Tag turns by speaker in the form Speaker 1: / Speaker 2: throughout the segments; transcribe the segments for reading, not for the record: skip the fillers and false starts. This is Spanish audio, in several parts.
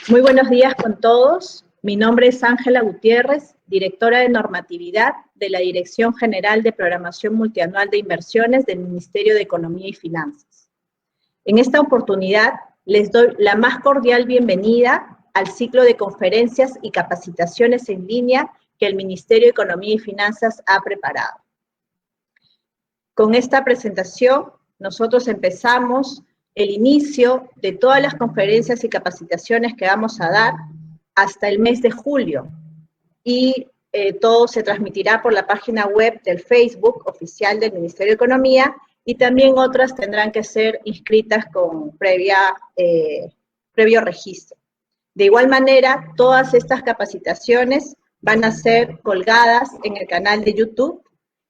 Speaker 1: Muy buenos días con todos. Mi nombre es Ángela Gutiérrez, directora de normatividad de la Dirección General de Programación Multianual de Inversiones del Ministerio de Economía y Finanzas. En esta oportunidad les doy la más cordial bienvenida al ciclo de conferencias y capacitaciones en línea que el Ministerio de Economía y Finanzas ha preparado. Con esta presentación, nosotros empezamos el inicio de todas las conferencias y capacitaciones que vamos a dar hasta el mes de julio. Y todo se transmitirá por la página web del Facebook oficial del Ministerio de Economía, y también otras tendrán que ser inscritas con previo registro. De igual manera, todas estas capacitaciones van a ser colgadas en el canal de YouTube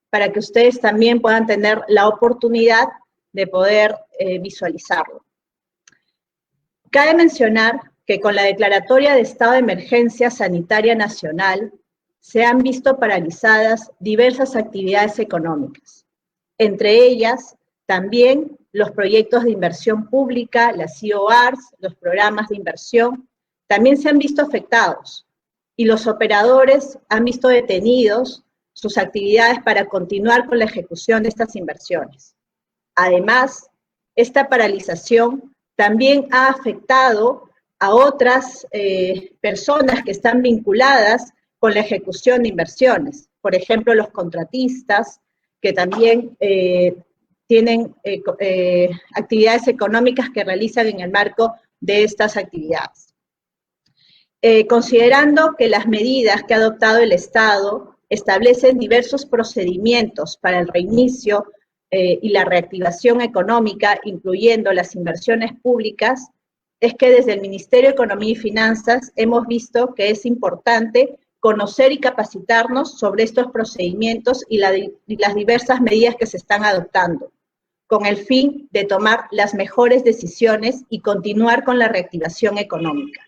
Speaker 1: para que ustedes también puedan tener la oportunidad de poder visualizarlo. Cabe mencionar que con la declaratoria de estado de emergencia sanitaria nacional se han visto paralizadas diversas actividades económicas. Entre ellas, también los proyectos de inversión pública, las IOARs, los programas de inversión, también se han visto afectados y los operadores han visto detenidos sus actividades para continuar con la ejecución de estas inversiones. Además, esta paralización también ha afectado a otras personas que están vinculadas con la ejecución de inversiones. Por ejemplo, los contratistas, que también tienen actividades económicas que realizan en el marco de estas actividades. Considerando que las medidas que ha adoptado el Estado establecen diversos procedimientos para el reinicio y la reactivación económica, incluyendo las inversiones públicas, es que desde el Ministerio de Economía y Finanzas hemos visto que es importante conocer y capacitarnos sobre estos procedimientos y las diversas medidas que se están adoptando, con el fin de tomar las mejores decisiones y continuar con la reactivación económica.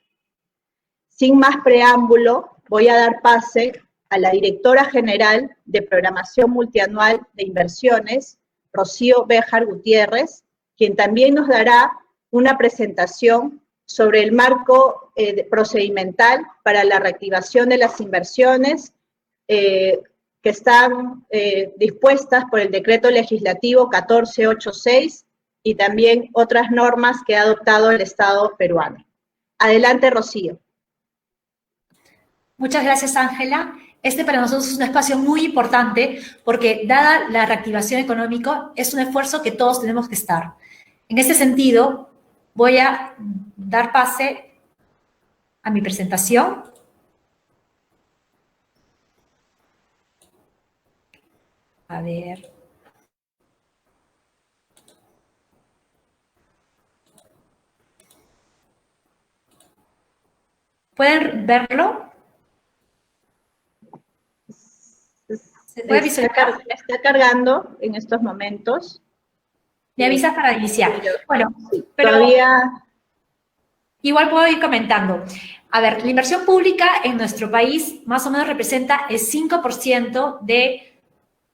Speaker 1: Sin más preámbulo, voy a dar pase a la Directora General de Programación Multianual de Inversiones, Rocío Béjar Gutiérrez, quien también nos dará una presentación sobre el marco procedimental para la reactivación de las inversiones que están dispuestas por el Decreto Legislativo 1486 y también otras normas que ha adoptado el Estado peruano. Adelante, Rocío.
Speaker 2: Muchas gracias, Ángela. Este para nosotros es un espacio muy importante porque, dada la reactivación económica, es un esfuerzo que todos tenemos que estar. En ese sentido, voy a dar pase a mi presentación. A ver. ¿Pueden verlo? ¿Se puede visualizar?
Speaker 1: Está cargando en estos momentos.
Speaker 2: Me avisas para iniciar. Bueno,
Speaker 1: sí,
Speaker 2: pero
Speaker 1: todavía...
Speaker 2: Igual puedo ir comentando. A ver, la inversión pública en nuestro país más o menos representa el 5% del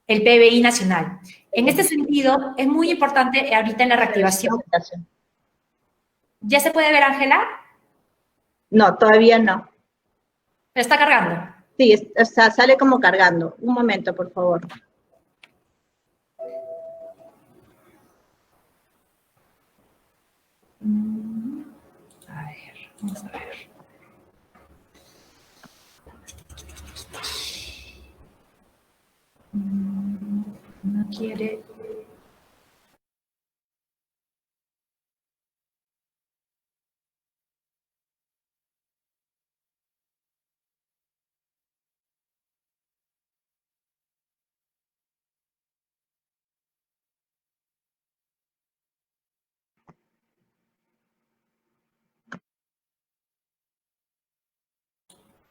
Speaker 2: PBI nacional. En este sentido, es muy importante ahorita en la reactivación. ¿Ya se puede ver, Ángela?
Speaker 1: No, todavía no.
Speaker 2: ¿Pero está cargando?
Speaker 1: Sí, o sea, sale como cargando. Un momento, por favor.
Speaker 2: A ver, vamos a ver. No quiere...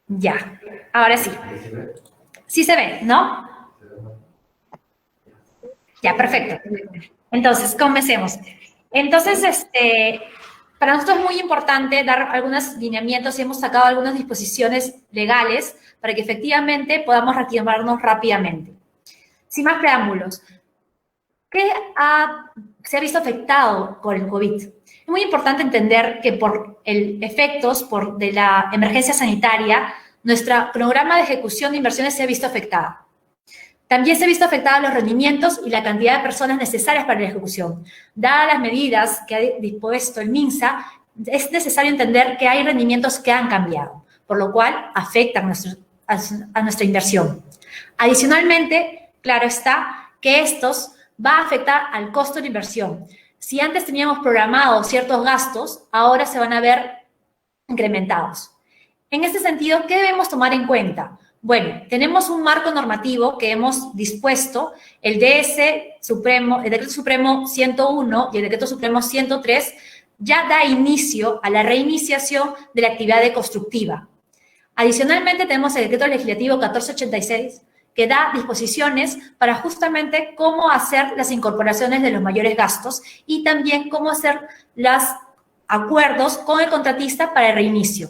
Speaker 2: Ya, ahora sí. Sí se ve, ¿no? Ya, perfecto. Entonces, comencemos. Entonces, para nosotros es muy importante dar algunos lineamientos y hemos sacado algunas disposiciones legales para que efectivamente podamos reactivarnos rápidamente. Sin más preámbulos, ¿Qué se ha visto afectado por el COVID? Es muy importante entender que por efectos de la emergencia sanitaria, nuestro programa de ejecución de inversiones se ha visto afectado. También se ha visto afectados los rendimientos y la cantidad de personas necesarias para la ejecución. Dadas las medidas que ha dispuesto el MINSA, es necesario entender que hay rendimientos que han cambiado, por lo cual afectan a nuestra inversión. Adicionalmente, claro está que estos va a afectar al costo de la inversión. Si antes teníamos programados ciertos gastos, ahora se van a ver incrementados. En este sentido, ¿qué debemos tomar en cuenta? Bueno, tenemos un marco normativo que hemos dispuesto, el Decreto Supremo 101 y el Decreto Supremo 103, ya da inicio a la reiniciación de la actividad constructiva. Adicionalmente, tenemos el Decreto Legislativo 1486, que da disposiciones para justamente cómo hacer las incorporaciones de los mayores gastos y también cómo hacer los acuerdos con el contratista para el reinicio.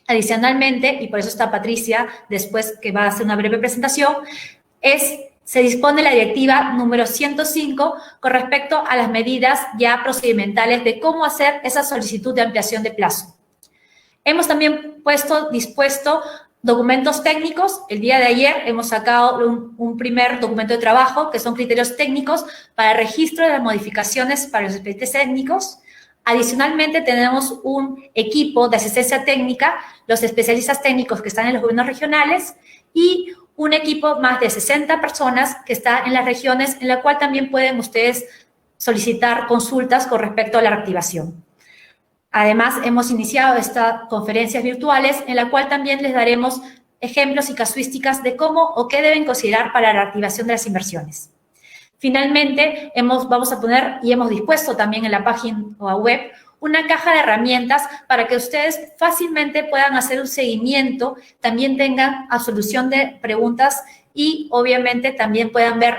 Speaker 2: Adicionalmente, y por eso está Patricia, después que va a hacer una breve presentación, se dispone la directiva número 105 con respecto a las medidas ya procedimentales de cómo hacer esa solicitud de ampliación de plazo. Hemos también dispuesto documentos técnicos. El día de ayer hemos sacado un primer documento de trabajo, que son criterios técnicos para el registro de las modificaciones para los expedientes técnicos. Adicionalmente, tenemos un equipo de asistencia técnica, los especialistas técnicos que están en los gobiernos regionales y un equipo más de 60 personas que está en las regiones, en la cual también pueden ustedes solicitar consultas con respecto a la reactivación. Además, hemos iniciado estas conferencias virtuales en la cual también les daremos ejemplos y casuísticas de cómo o qué deben considerar para la reactivación de las inversiones. Finalmente, vamos a poner y hemos dispuesto también en la página web una caja de herramientas para que ustedes fácilmente puedan hacer un seguimiento, también tengan solución de preguntas y obviamente también puedan ver,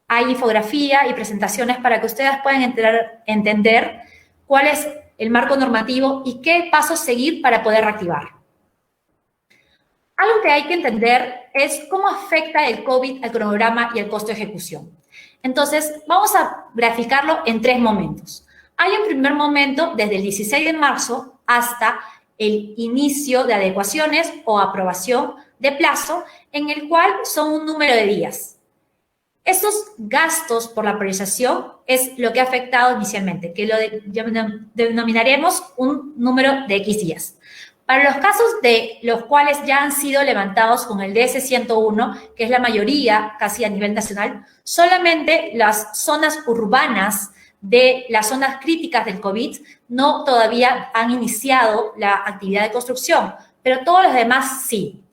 Speaker 2: hay infografía y presentaciones para que ustedes puedan entender cuál es el marco normativo y qué pasos seguir para poder reactivar. Algo que hay que entender es cómo afecta el COVID al cronograma y al costo de ejecución. Entonces, vamos a graficarlo en 3 momentos. Hay un primer momento desde el 16 de marzo hasta el inicio de adecuaciones o aprobación de plazo, en el cual son un número de días. Esos gastos por la priorización es lo que ha afectado inicialmente, que lo denominaremos un número de X días. Para los casos de los cuales ya han sido levantados con el DS-101, que es la mayoría casi a nivel nacional, solamente las zonas urbanas de las zonas críticas del COVID no todavía han iniciado la actividad de construcción, pero todos los demás sí.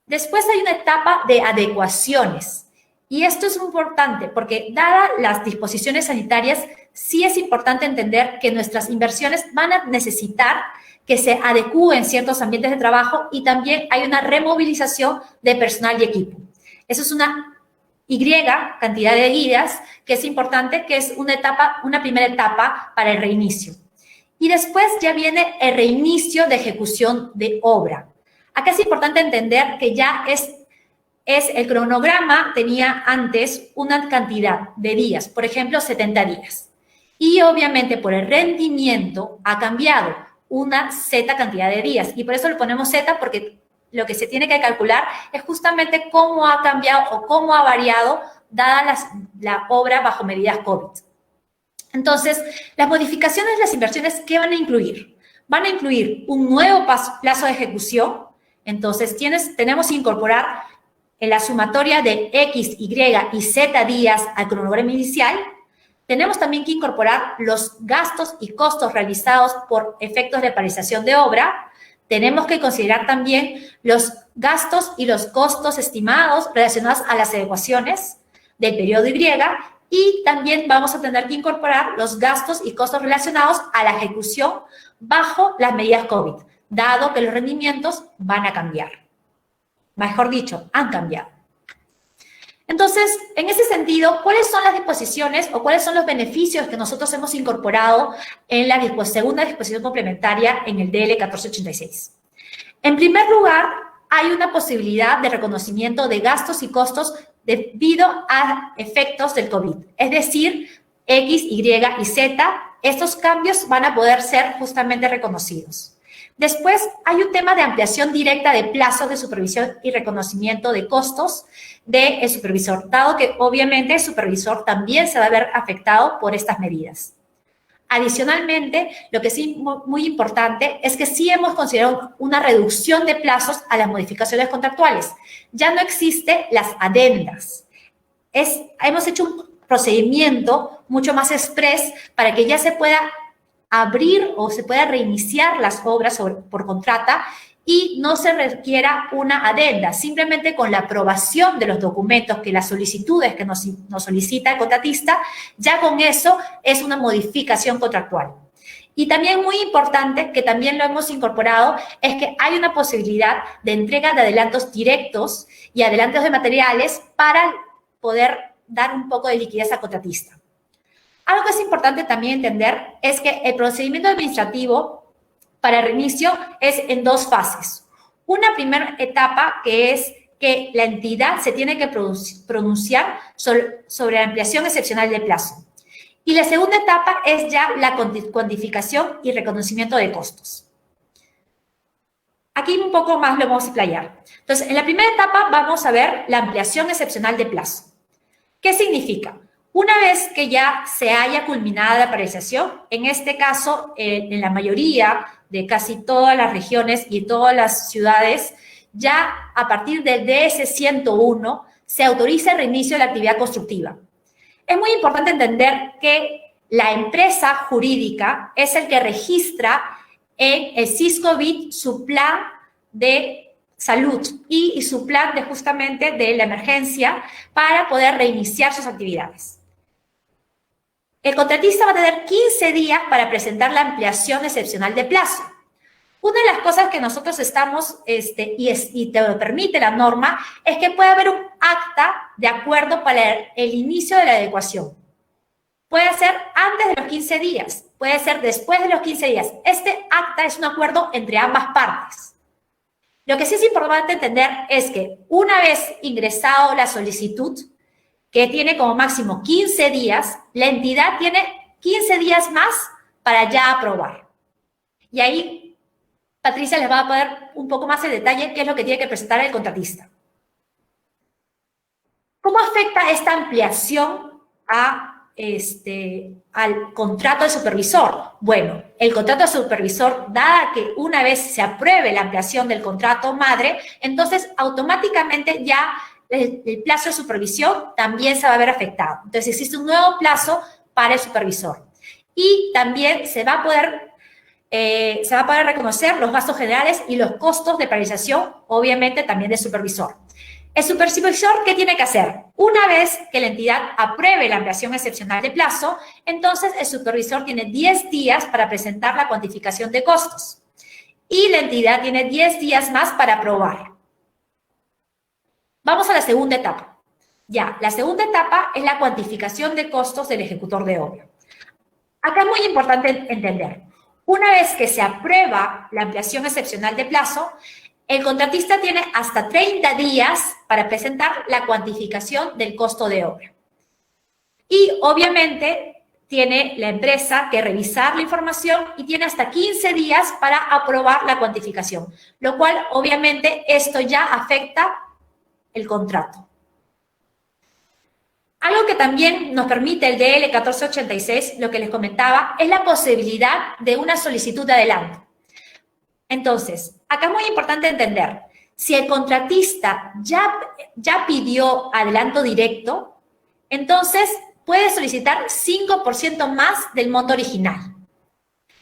Speaker 2: Después hay una etapa de adecuaciones. Y esto es muy importante porque, dadas las disposiciones sanitarias, sí es importante entender que nuestras inversiones van a necesitar que se adecúen ciertos ambientes de trabajo y también hay una removilización de personal y equipo. Eso es una cantidad de días que es importante, que es una primera etapa para el reinicio. Y después ya viene el reinicio de ejecución de obra. Acá es importante entender que ya el cronograma tenía antes una cantidad de días, por ejemplo, 70 días. Y obviamente por el rendimiento ha cambiado una Z cantidad de días. Y por eso le ponemos Z porque lo que se tiene que calcular es justamente cómo ha cambiado o cómo ha variado dada la obra bajo medidas COVID. Entonces, las modificaciones de las inversiones, ¿qué van a incluir? Van a incluir un nuevo plazo de ejecución. Entonces, tenemos que incorporar en la sumatoria de X, Y y Z días al cronograma inicial. Tenemos también que incorporar los gastos y costos realizados por efectos de paralización de obra. Tenemos que considerar también los gastos y los costos estimados relacionados a las adecuaciones del periodo Y y también vamos a tener que incorporar los gastos y costos relacionados a la ejecución bajo las medidas COVID, dado que los rendimientos van a cambiar. Mejor dicho, han cambiado. Entonces, en ese sentido, ¿cuáles son las disposiciones o cuáles son los beneficios que nosotros hemos incorporado en la segunda disposición complementaria en el DL 1486? En primer lugar, hay una posibilidad de reconocimiento de gastos y costos debido a efectos del COVID. Es decir, X, Y y Z, estos cambios van a poder ser justamente reconocidos. Después, hay un tema de ampliación directa de plazos de supervisión y reconocimiento de costos del supervisor, dado que obviamente el supervisor también se va a ver afectado por estas medidas. Adicionalmente, lo que sí muy importante es que sí hemos considerado una reducción de plazos a las modificaciones contractuales. Ya no existen las adendas. Hemos hecho un procedimiento mucho más express para que ya se pueda abrir o se pueda reiniciar las obras por contrata y no se requiera una adenda, simplemente con la aprobación de los documentos, que las solicitudes que nos solicita el contratista, ya con eso es una modificación contractual. Y también muy importante, que también lo hemos incorporado, es que hay una posibilidad de entrega de adelantos directos y adelantos de materiales para poder dar un poco de liquidez al contratista. Algo que es importante también entender es que el procedimiento administrativo para el reinicio es en dos fases. Una primera etapa que es que la entidad se tiene que pronunciar sobre la ampliación excepcional de plazo. Y la segunda etapa es ya la cuantificación y reconocimiento de costos. Aquí un poco más lo vamos a explayar. Entonces, en la primera etapa vamos a ver la ampliación excepcional de plazo. ¿Qué significa? Una vez que ya se haya culminado la paralización, en este caso, en la mayoría de casi todas las regiones y todas las ciudades, ya a partir del DS-101 se autoriza el reinicio de la actividad constructiva. Es muy importante entender que la empresa jurídica es el que registra en el SISCOBID su plan de salud y su plan de justamente de la emergencia para poder reiniciar sus actividades. El contratista va a tener 15 días para presentar la ampliación excepcional de plazo. Una de las cosas que nosotros estamos, y te lo permite la norma, es que puede haber un acta de acuerdo para el inicio de la adecuación. Puede ser antes de los 15 días, puede ser después de los 15 días. Este acta es un acuerdo entre ambas partes. Lo que sí es importante entender es que una vez ingresado la solicitud, que tiene como máximo 15 días, la entidad tiene 15 días más para ya aprobar. Y ahí Patricia les va a poner un poco más el detalle qué es lo que tiene que presentar el contratista. ¿Cómo afecta esta ampliación al contrato de supervisor? Bueno, el contrato de supervisor, dada que una vez se apruebe la ampliación del contrato madre, entonces automáticamente ya el plazo de supervisión también se va a ver afectado. Entonces existe un nuevo plazo para el supervisor. Y también se va a poder reconocer los gastos generales y los costos de paralización, obviamente también del supervisor. El supervisor, ¿qué tiene que hacer? Una vez que la entidad apruebe la ampliación excepcional de plazo, entonces el supervisor tiene 10 días para presentar la cuantificación de costos. Y la entidad tiene 10 días más para aprobar. Vamos a la segunda etapa. Ya, la segunda etapa es la cuantificación de costos del ejecutor de obra. Acá es muy importante entender. Una vez que se aprueba la ampliación excepcional de plazo, el contratista tiene hasta 30 días para presentar la cuantificación del costo de obra. Y obviamente tiene la empresa que revisar la información y tiene hasta 15 días para aprobar la cuantificación, lo cual obviamente esto ya afecta el contrato. Algo que también nos permite el DL 1486, lo que les comentaba, es la posibilidad de una solicitud de adelanto. Entonces, acá es muy importante entender, si el contratista ya pidió adelanto directo, entonces puede solicitar 5% más del monto original.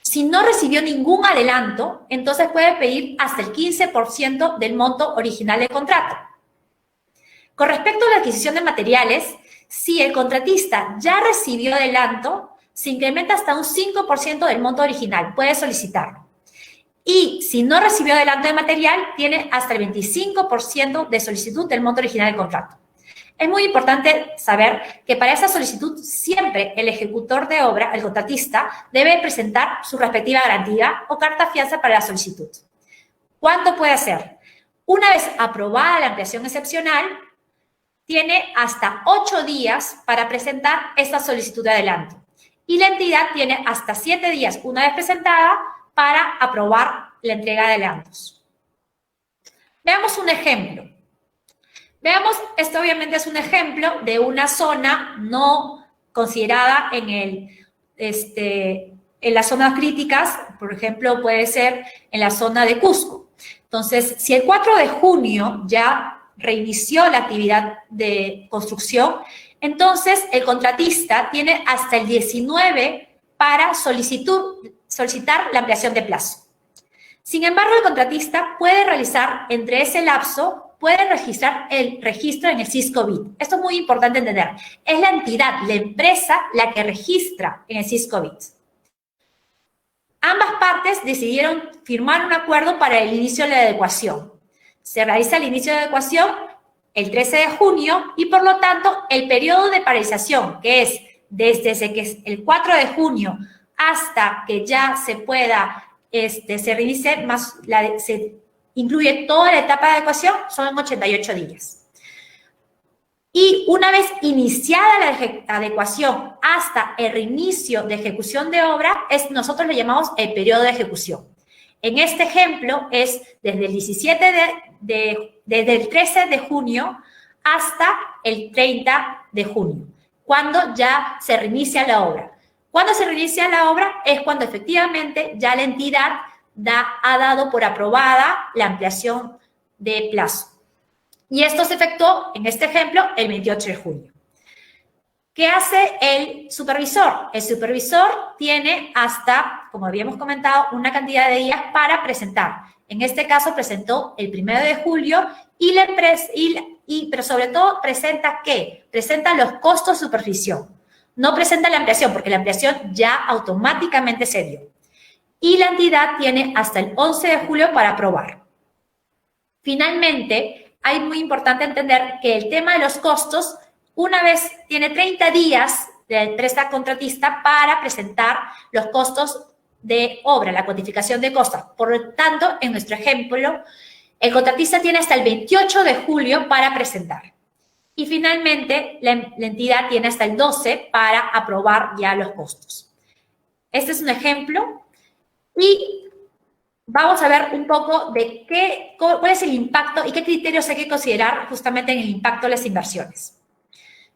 Speaker 2: Si no recibió ningún adelanto, entonces puede pedir hasta el 15% del monto original del contrato. Con respecto a la adquisición de materiales, si el contratista ya recibió adelanto, se incrementa hasta un 5% del monto original, puede solicitarlo. Y si no recibió adelanto de material, tiene hasta el 25% de solicitud del monto original del contrato. Es muy importante saber que para esa solicitud siempre el ejecutor de obra, el contratista, debe presentar su respectiva garantía o carta fianza para la solicitud. ¿Cuánto puede hacer? Una vez aprobada la ampliación excepcional, tiene hasta 8 días para presentar esta solicitud de adelanto. Y la entidad tiene hasta 7 días, una vez presentada, para aprobar la entrega de adelantos. Veamos un ejemplo. Veamos, esto obviamente es un ejemplo de una zona no considerada en las zonas críticas, por ejemplo, puede ser en la zona de Cusco. Entonces, si el 4 de junio ya reinició la actividad de construcción, entonces el contratista tiene hasta el 19 para solicitar la ampliación de plazo. Sin embargo, el contratista puede realizar entre ese lapso, puede registrar el registro en el Siscobit. Esto es muy importante entender. Es la entidad, la empresa, la que registra en el Siscobit. Ambas partes decidieron firmar un acuerdo para el inicio de la adecuación. Se realiza el inicio de adecuación el 13 de junio y, por lo tanto, el periodo de paralización, que es desde que es el 4 de junio hasta que ya se pueda, se reinicie, se incluye toda la etapa de adecuación, son 88 días. Y una vez iniciada la adecuación hasta el reinicio de ejecución de obra, nosotros le llamamos el periodo de ejecución. En este ejemplo es desde el 13 de junio hasta el 30 de junio, cuando ya se reinicia la obra. Cuando se reinicia la obra es cuando efectivamente ya la entidad ha dado por aprobada la ampliación de plazo. Y esto se efectuó, en este ejemplo, el 28 de junio. ¿Qué hace el supervisor? El supervisor tiene hasta, como habíamos comentado, una cantidad de días para presentar. En este caso presentó el 1 de julio pero sobre todo presenta ¿qué? Presenta los costos de supervisión. No presenta la ampliación, porque la ampliación ya automáticamente se dio. Y la entidad tiene hasta el 11 de julio para aprobar. Finalmente, es muy importante entender que el tema de los costos, una vez tiene 30 días de empresa contratista para presentar los costos de obra, la cuantificación de costos. Por lo tanto, en nuestro ejemplo, el contratista tiene hasta el 28 de julio para presentar. Y finalmente, la entidad tiene hasta el 12 para aprobar ya los costos. Este es un ejemplo y vamos a ver un poco de cuál es el impacto y qué criterios hay que considerar justamente en el impacto de las inversiones.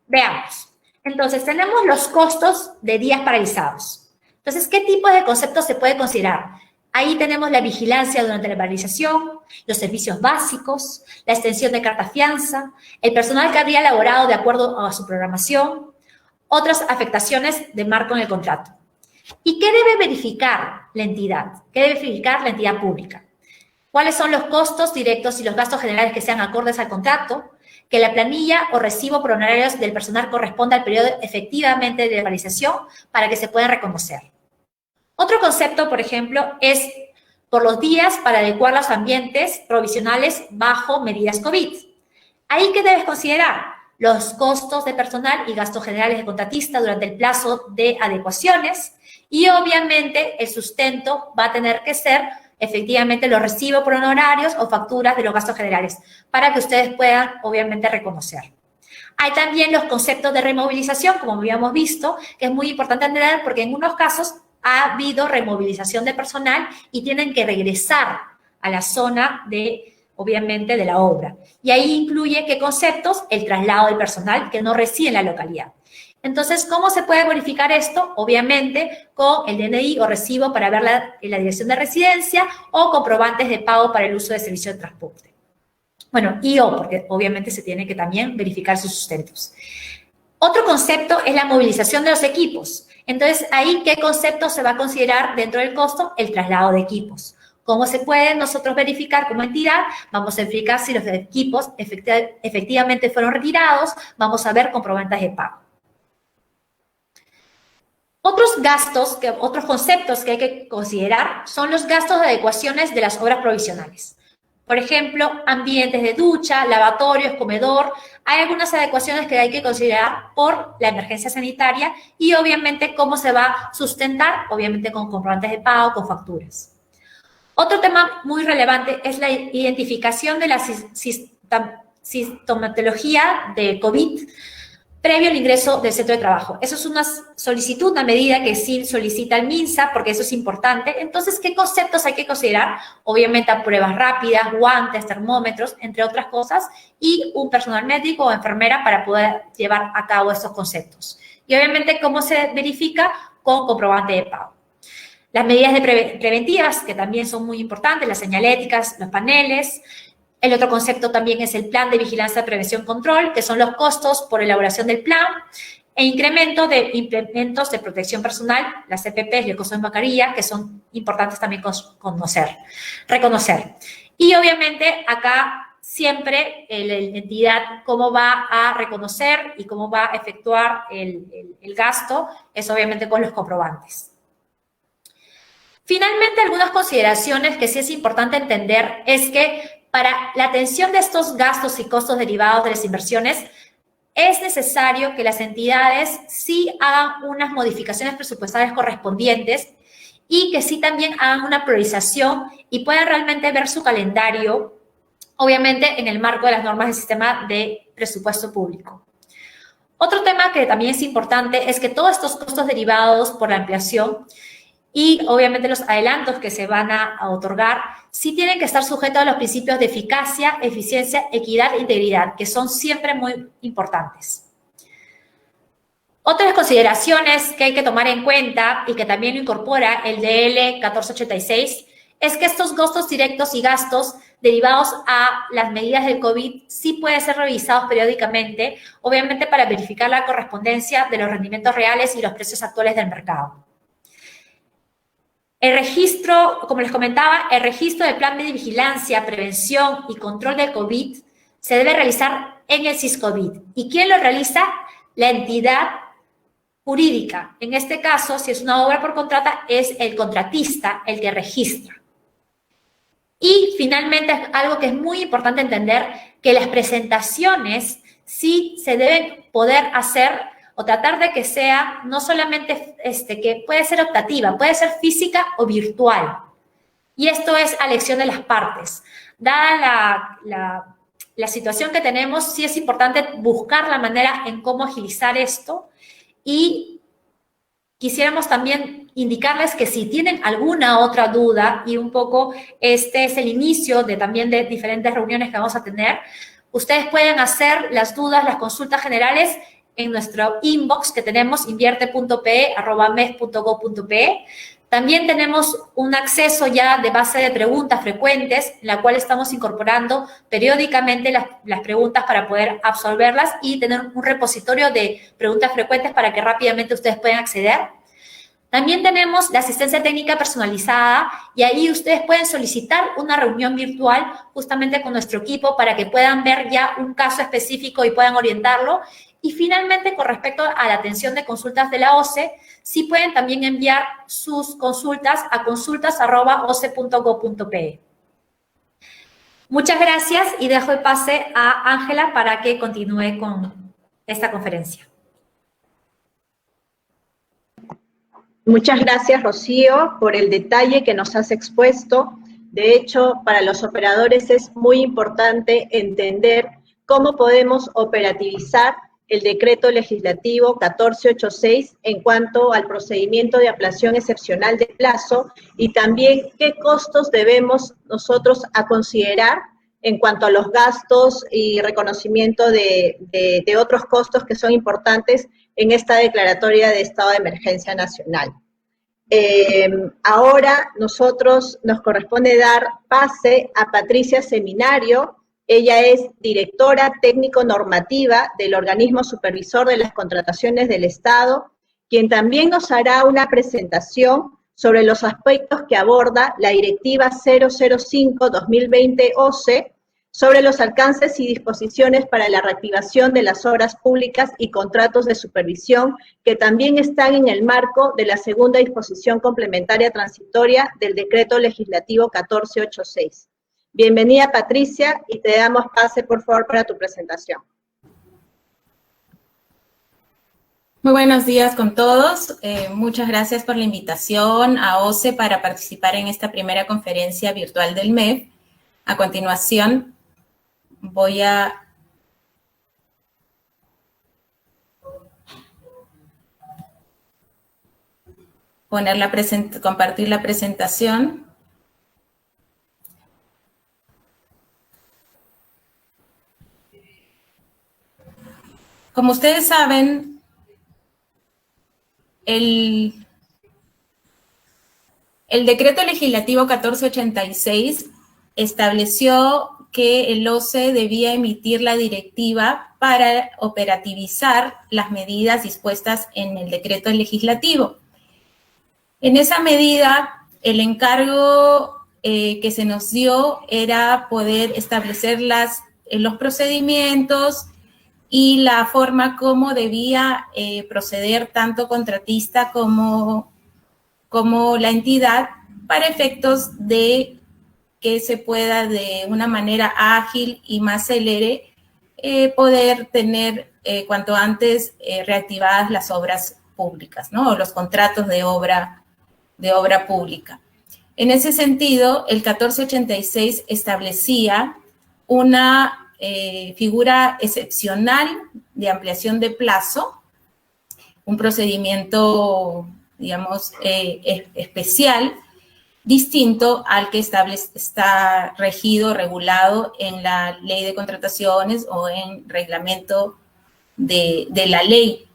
Speaker 2: Veamos. Entonces, tenemos los costos de días paralizados. Entonces, ¿qué tipo de conceptos se puede considerar? Ahí tenemos la vigilancia durante la paralización, los servicios básicos, la extensión de carta fianza, el personal que habría elaborado de acuerdo a su programación, otras afectaciones de marco en el contrato. ¿Y qué debe verificar la entidad? ¿Qué debe verificar la entidad pública? ¿Cuáles son los costos directos y los gastos generales que sean acordes al contrato? Que la planilla o recibo por honorarios del personal corresponda al periodo efectivamente de realización para que se puedan reconocer. Otro concepto, por ejemplo, es por los días para adecuar los ambientes provisionales bajo medidas COVID. ¿Ahí qué debes considerar? Los costos de personal y gastos generales de contratista durante el plazo de adecuaciones y obviamente el sustento va a tener que ser efectivamente los recibos por honorarios o facturas de los gastos generales para que ustedes puedan obviamente reconocer. Hay también los conceptos de removilización, como habíamos visto, que es muy importante entender porque en unos casos ha habido removilización de personal y tienen que regresar a la zona obviamente, de la obra. Y ahí incluye ¿qué conceptos? El traslado del personal que no reside en la localidad. Entonces, ¿cómo se puede verificar esto? Obviamente, con el DNI o recibo para ver la dirección de residencia o comprobantes de pago para el uso de servicio de transporte. Bueno, porque obviamente se tiene que también verificar sus sustentos. Otro concepto es la movilización de los equipos. Entonces, ahí, ¿qué concepto se va a considerar dentro del costo? El traslado de equipos. ¿Cómo se puede nosotros verificar como entidad? Vamos a verificar si los equipos efectivamente fueron retirados. Vamos a ver comprobantes de pago. Otros conceptos que hay que considerar son los gastos de adecuaciones de las obras provisionales. Por ejemplo, ambientes de ducha, lavatorios, comedor. Hay algunas adecuaciones que hay que considerar por la emergencia sanitaria y obviamente cómo se va a sustentar, obviamente con comprobantes de pago, con facturas. Otro tema muy relevante es la identificación de la sintomatología de COVID previo al ingreso del centro de trabajo. Eso es una solicitud, una medida que sí solicita el MINSA, porque eso es importante. Entonces, ¿qué conceptos hay que considerar? Obviamente, pruebas rápidas, guantes, termómetros, entre otras cosas, y un personal médico o enfermera para poder llevar a cabo estos conceptos. Y obviamente, ¿cómo se verifica? Con comprobante de pago. Las medidas preventivas, que también son muy importantes, las señaléticas, los paneles. El otro concepto también es el plan de vigilancia, prevención, control, que son los costos por elaboración del plan e incremento de implementos de protección personal, las EPPs y el costo de mascarilla, que son importantes también reconocer. Y obviamente acá siempre la entidad cómo va a reconocer y cómo va a efectuar el gasto es obviamente con los comprobantes. Finalmente, algunas consideraciones que sí es importante entender es que para la atención de estos gastos y costos derivados de las inversiones, es necesario que las entidades sí hagan unas modificaciones presupuestarias correspondientes y que sí también hagan una priorización y puedan realmente ver su calendario, obviamente en el marco de las normas del sistema de presupuesto público. Otro tema que también es importante es que todos estos costos derivados por la ampliación y obviamente los adelantos que se van a otorgar sí tienen que estar sujetos a los principios de eficacia, eficiencia, equidad e integridad, que son siempre muy importantes. Otras consideraciones que hay que tomar en cuenta y que también lo incorpora el DL 1486 es que estos costos directos y gastos derivados a las medidas del COVID sí pueden ser revisados periódicamente, obviamente para verificar la correspondencia de los rendimientos reales y los precios actuales del mercado. El registro, como les comentaba, el registro del plan de vigilancia, prevención y control del COVID se debe realizar en el SISCOVID. ¿Y quién lo realiza? La entidad jurídica. En este caso, si es una obra por contrata, es el contratista el que registra. Y finalmente, algo que es muy importante entender, que las presentaciones sí se deben poder hacer o tratar de que sea no solamente que puede ser optativa, puede ser física o virtual. Y esto es a elección de las partes. Dada la situación que tenemos, sí es importante buscar la manera en cómo agilizar esto y quisiéramos también indicarles que si tienen alguna otra duda y un poco este es el inicio también de diferentes reuniones que vamos a tener, ustedes pueden hacer las dudas, las consultas generales en nuestro inbox que tenemos invierte.pe@mes.gov.pe. También tenemos un acceso ya de base de preguntas frecuentes, en la cual estamos incorporando periódicamente las preguntas para poder absolverlas y tener un repositorio de preguntas frecuentes para que rápidamente ustedes puedan acceder. También tenemos la asistencia técnica personalizada y ahí ustedes pueden solicitar una reunión virtual justamente con nuestro equipo para que puedan ver ya un caso específico y puedan orientarlo. Y finalmente, con respecto a la atención de consultas de la OCE, sí pueden también enviar sus consultas a consultas@oce.gov.pe. Muchas gracias y dejo el pase a Ángela para que continúe con esta conferencia.
Speaker 1: Muchas gracias, Rocío, por el detalle que nos has expuesto. De hecho, para los operadores es muy importante entender cómo podemos operativizar el decreto legislativo 1486 en cuanto al procedimiento de ampliación excepcional de plazo y también qué costos debemos nosotros a considerar en cuanto a los gastos y reconocimiento de otros costos que son importantes en esta declaratoria de estado de emergencia nacional. Ahora nos corresponde dar pase a Patricia Seminario. Ella es directora técnico-normativa del organismo supervisor de las contrataciones del Estado, quien también nos hará una presentación sobre los aspectos que aborda la Directiva 005-2020 OCE sobre los alcances y disposiciones para la reactivación de las obras públicas y contratos de supervisión, que también están en el marco de la segunda disposición complementaria transitoria del Decreto Legislativo 1486. Bienvenida, Patricia, y te damos pase, por favor, para tu presentación.
Speaker 3: Muy buenos días con todos. Muchas gracias por la invitación a OCE para participar en esta primera conferencia virtual del MEF. A continuación, voy a compartir la presentación. Como ustedes saben, el decreto legislativo 1486 estableció que el OCE debía emitir la directiva para operativizar las medidas dispuestas en el decreto legislativo. En esa medida, el encargo que se nos dio era poder establecer los procedimientos y la forma como debía proceder tanto contratista como la entidad para efectos de que se pueda de una manera ágil y más célere poder tener cuanto antes reactivadas las obras públicas, ¿no? O los contratos de obra pública. En ese sentido, el 1486 establecía una figura excepcional de ampliación de plazo, un procedimiento, digamos, especial, distinto al que está regido, regulado en la ley de contrataciones o en reglamento de la ley.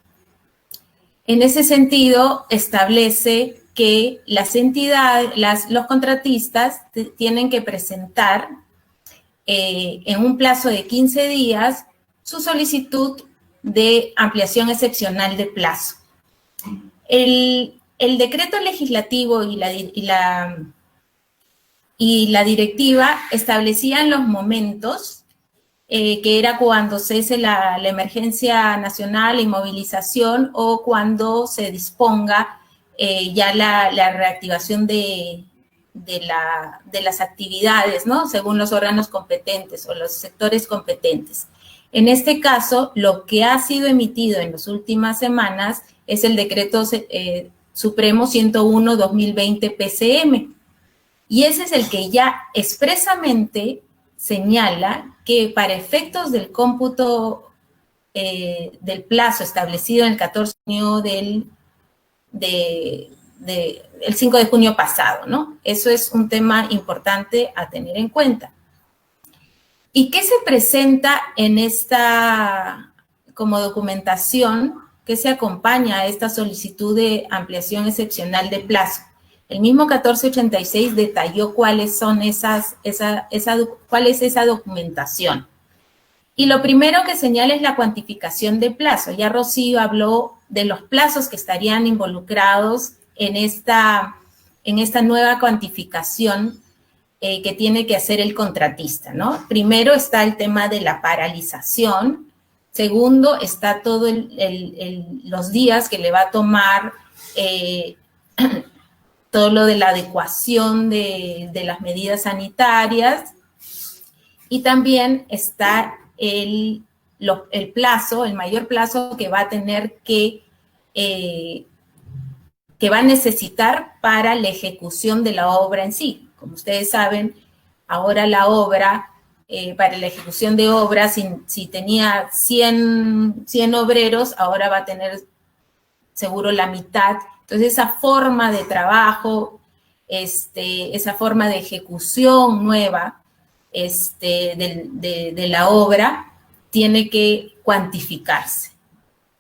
Speaker 3: En ese sentido, establece que las entidades, los contratistas tienen que presentar en un plazo de 15 días su solicitud de ampliación excepcional de plazo. El decreto legislativo y la directiva establecían los momentos que era cuando cese la emergencia nacional, la inmovilización o cuando se disponga ya la reactivación de las actividades, ¿no? Según los órganos competentes o los sectores competentes. En este caso, lo que ha sido emitido en las últimas semanas es el decreto Supremo 101-2020 PCM. Y ese es el que ya expresamente señala que para efectos del cómputo del plazo establecido en el 14 de junio el 5 de junio pasado, ¿no? Eso es un tema importante a tener en cuenta. ¿Y qué se presenta en esta, como documentación, que se acompaña a esta solicitud de ampliación excepcional de plazo? El mismo 1486 detalló cuáles son cuál es esa documentación. Y lo primero que señala es la cuantificación de plazo. Ya Rocío habló de los plazos que estarían involucrados en esta nueva cuantificación que tiene que hacer el contratista, ¿no? Primero está el tema de la paralización. Segundo, está todo los días que le va a tomar todo lo de la adecuación de las medidas sanitarias. Y también está el plazo, el mayor plazo que va a tener que va a necesitar para la ejecución de la obra en sí. Como ustedes saben, ahora la obra, para la ejecución de obras, si tenía 100 obreros, ahora va a tener seguro la mitad. Entonces, esa forma de trabajo, esa forma de ejecución nueva de la obra, tiene que cuantificarse.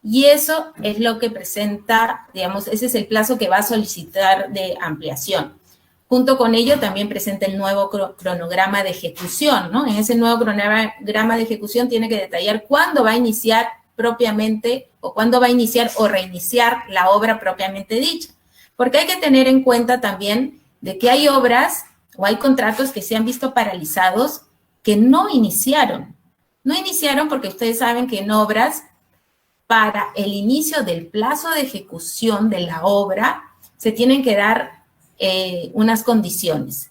Speaker 3: Y eso es lo que presenta, digamos, ese es el plazo que va a solicitar de ampliación. Junto con ello también presenta el nuevo cronograma de ejecución, ¿no? En ese nuevo cronograma de ejecución tiene que detallar cuándo va a iniciar propiamente o cuándo va a iniciar o reiniciar la obra propiamente dicha. Porque hay que tener en cuenta también de que hay obras o hay contratos que se han visto paralizados que no iniciaron. No iniciaron porque ustedes saben que en obras, para el inicio del plazo de ejecución de la obra, se tienen que dar unas condiciones.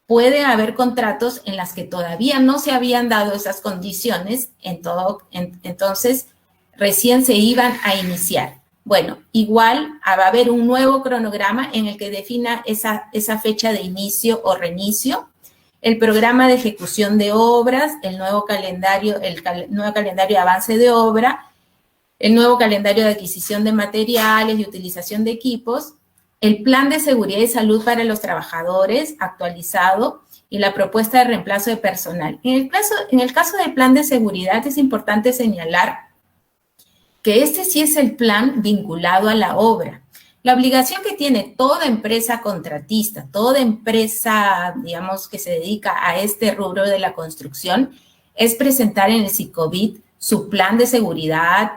Speaker 3: Puede haber contratos en las que todavía no se habían dado esas condiciones, entonces recién se iban a iniciar. Bueno, igual va a haber un nuevo cronograma en el que defina esa fecha de inicio o reinicio, el programa de ejecución de obras, el nuevo calendario de avance de obra, el nuevo calendario de adquisición de materiales y utilización de equipos, el plan de seguridad y salud para los trabajadores actualizado y la propuesta de reemplazo de personal. En el caso del plan de seguridad es importante señalar que este sí es el plan vinculado a la obra. La obligación que tiene toda empresa contratista, toda empresa, digamos, que se dedica a este rubro de la construcción, es presentar en el SICOBIT su plan de seguridad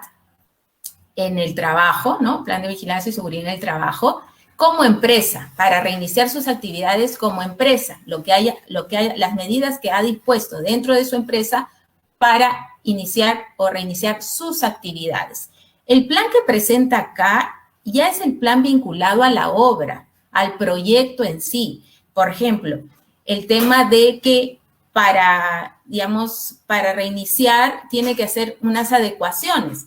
Speaker 3: en el trabajo, ¿no? Plan de vigilancia y seguridad en el trabajo, como empresa, para reiniciar sus actividades como empresa, las medidas que ha dispuesto dentro de su empresa para iniciar o reiniciar sus actividades. El plan que presenta acá ya es el plan vinculado a la obra, al proyecto en sí. Por ejemplo, el tema de que para reiniciar tiene que hacer unas adecuaciones.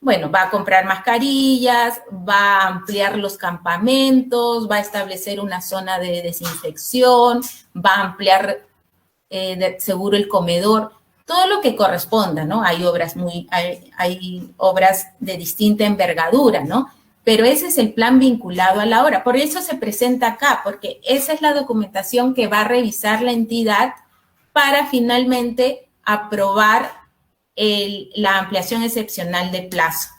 Speaker 3: Bueno, va a comprar mascarillas, va a ampliar los campamentos, va a establecer una zona de desinfección, va a ampliar seguro el comedor, todo lo que corresponda, ¿no? Hay obras de distinta envergadura, ¿no? Pero ese es el plan vinculado a la obra. Por eso se presenta acá, porque esa es la documentación que va a revisar la entidad para finalmente aprobar la ampliación excepcional de plazo.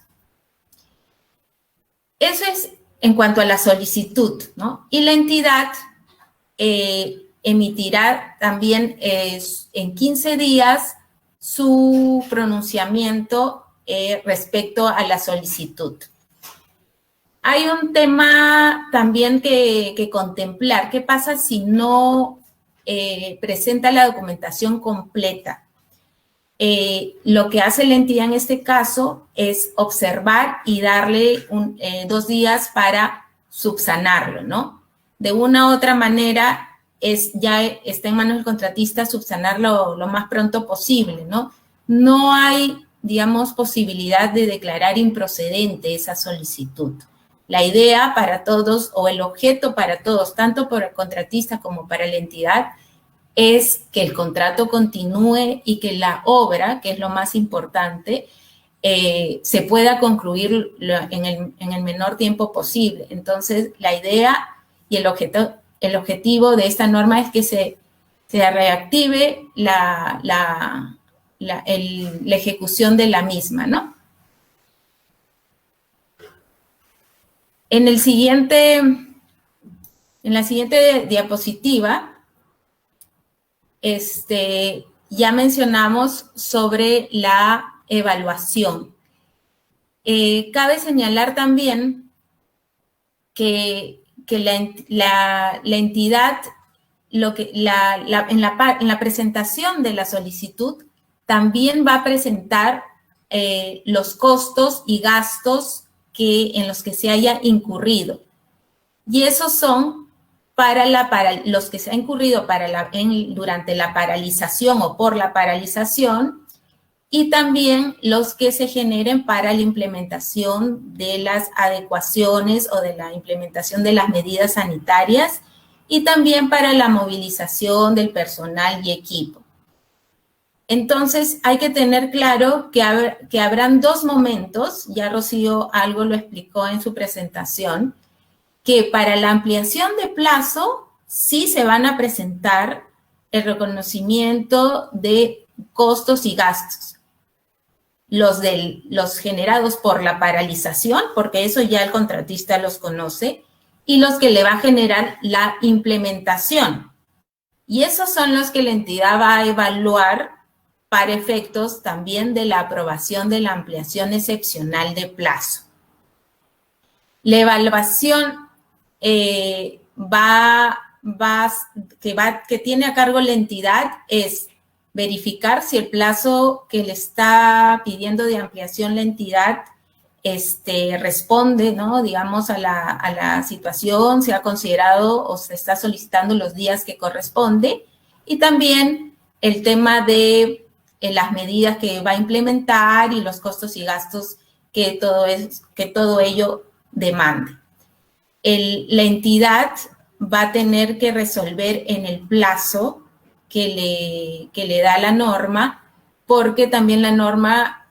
Speaker 3: Eso es en cuanto a la solicitud, ¿no? Y la entidad emitirá también en 15 días su pronunciamiento respecto a la solicitud. Hay un tema también que contemplar. ¿Qué pasa si no presenta la documentación completa? Lo que hace la entidad en este caso es observar y darle 2 días para subsanarlo, ¿no? De una u otra manera, ya está en manos del contratista subsanarlo lo más pronto posible, ¿no? No hay, digamos, posibilidad de declarar improcedente esa solicitud. La idea para todos, o el objeto para todos, tanto para el contratista como para la entidad, es que el contrato continúe y que la obra, que es lo más importante, se pueda concluir en el menor tiempo posible. Entonces, la idea y el objetivo de esta norma es que se reactive la ejecución de la misma, ¿no? En la siguiente diapositiva, ya mencionamos sobre la evaluación. Cabe señalar también que la entidad, en la presentación de la solicitud, también va a presentar los costos y gastos en los que se haya incurrido. Y esos son para los que se ha incurrido durante la paralización o por la paralización, y también los que se generen para la implementación de las adecuaciones o de la implementación de las medidas sanitarias, y también para la movilización del personal y equipo. Entonces, hay que tener claro que habrán 2 momentos, ya Rocío algo lo explicó en su presentación, que para la ampliación de plazo sí se van a presentar el reconocimiento de costos y gastos. Los generados por la paralización, porque eso ya el contratista los conoce, y los que le va a generar la implementación. Y esos son los que la entidad va a evaluar para efectos también de la aprobación de la ampliación excepcional de plazo. La evaluación que tiene a cargo la entidad es verificar si el plazo que le está pidiendo de ampliación la entidad responde, ¿no? Digamos, a la situación, se ha considerado o se está solicitando los días que corresponde, y también el tema de las medidas que va a implementar y los costos y gastos que todo ello demande. La entidad va a tener que resolver en el plazo que le da la norma, porque también la norma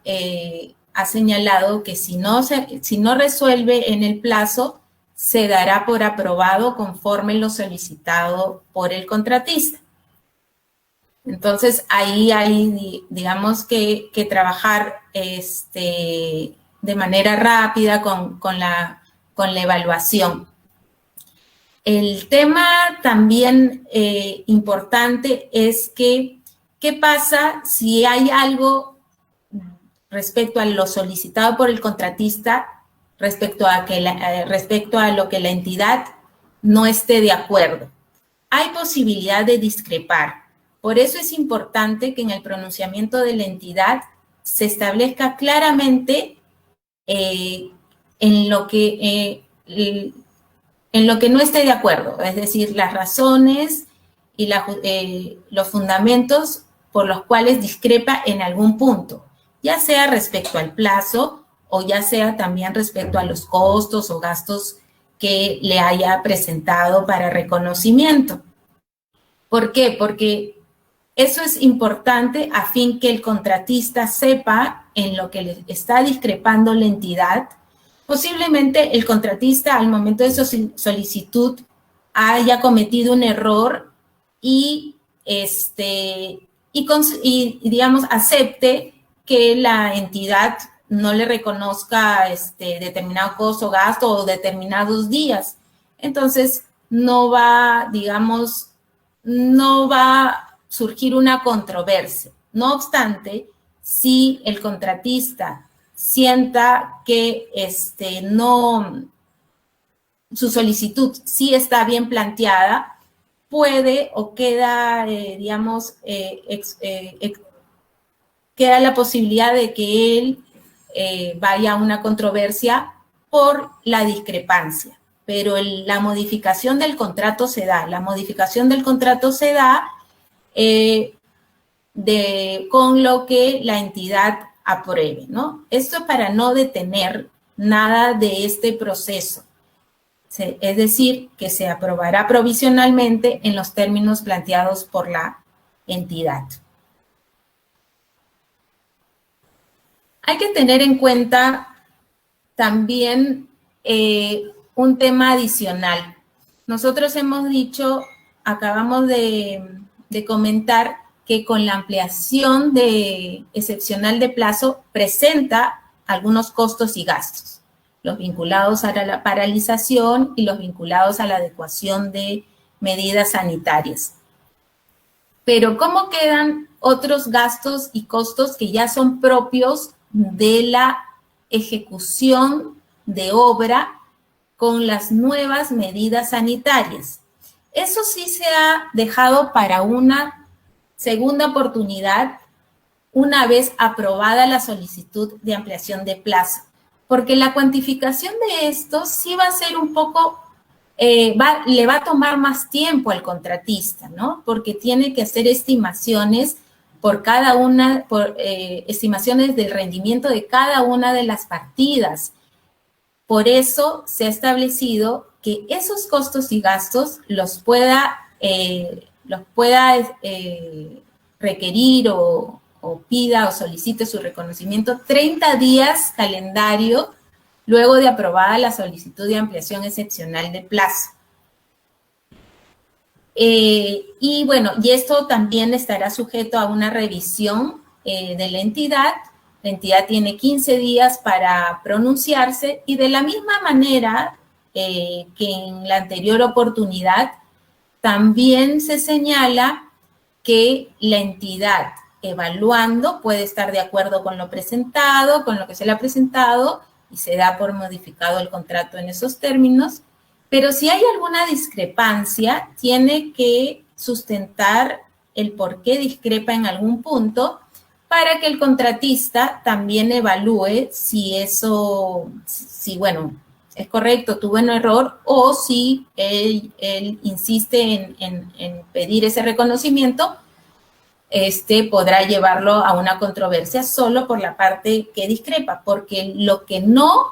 Speaker 3: ha señalado que si no resuelve en el plazo, se dará por aprobado conforme lo solicitado por el contratista. Entonces, ahí hay, digamos, que trabajar de manera rápida con la evaluación. El tema también importante es que, ¿qué pasa si hay algo respecto a lo solicitado por el contratista, respecto a lo que la entidad no esté de acuerdo? Hay posibilidad de discrepar. Por eso es importante que en el pronunciamiento de la entidad se establezca claramente en lo que no esté de acuerdo, es decir, las razones y los fundamentos por los cuales discrepa en algún punto, ya sea respecto al plazo o ya sea también respecto a los costos o gastos que le haya presentado para reconocimiento. ¿Por qué? Porque eso es importante a fin que el contratista sepa en lo que le está discrepando la entidad. Posiblemente el contratista al momento de su solicitud haya cometido un error y digamos, acepte que la entidad no le reconozca determinado costo o gasto o determinados días. Entonces, no va, digamos, no va a surgir una controversia. No obstante, si el contratista sienta que su solicitud sí está bien planteada, puede o queda, queda la posibilidad de que él vaya a una controversia por la discrepancia. Pero la modificación del contrato se da. La modificación del contrato se da con lo que la entidad apruebe, ¿no? Esto para no detener nada de este proceso. Es decir, que se aprobará provisionalmente en los términos planteados por la entidad. Hay que tener en cuenta también un tema adicional. Nosotros hemos dicho, acabamos de comentar que con la ampliación excepcional de plazo presenta algunos costos y gastos, los vinculados a la paralización y los vinculados a la adecuación de medidas sanitarias. Pero ¿cómo quedan otros gastos y costos que ya son propios de la ejecución de obra con las nuevas medidas sanitarias? Eso sí se ha dejado para una segunda oportunidad una vez aprobada la solicitud de ampliación de plazo, porque la cuantificación de esto sí va a ser un poco, le va a tomar más tiempo al contratista, ¿no? Porque tiene que hacer estimaciones por cada una, estimaciones del rendimiento de cada una de las partidas. Por eso se ha establecido que esos costos y gastos los pueda requerir o pida o solicite su reconocimiento 30 días calendario luego de aprobada la solicitud de ampliación excepcional de plazo. Y bueno, y esto también estará sujeto a una revisión de la entidad. La entidad tiene 15 días para pronunciarse y de la misma manera que en la anterior oportunidad, también se señala que la entidad evaluando puede estar de acuerdo con lo presentado, con lo que se le ha presentado y se da por modificado el contrato en esos términos, pero si hay alguna discrepancia, tiene que sustentar el por qué discrepa en algún punto para que el contratista también evalúe si eso, bueno, es correcto, tuvo un error, o si él insiste en pedir ese reconocimiento, podrá llevarlo a una controversia solo por la parte que discrepa, porque lo que no,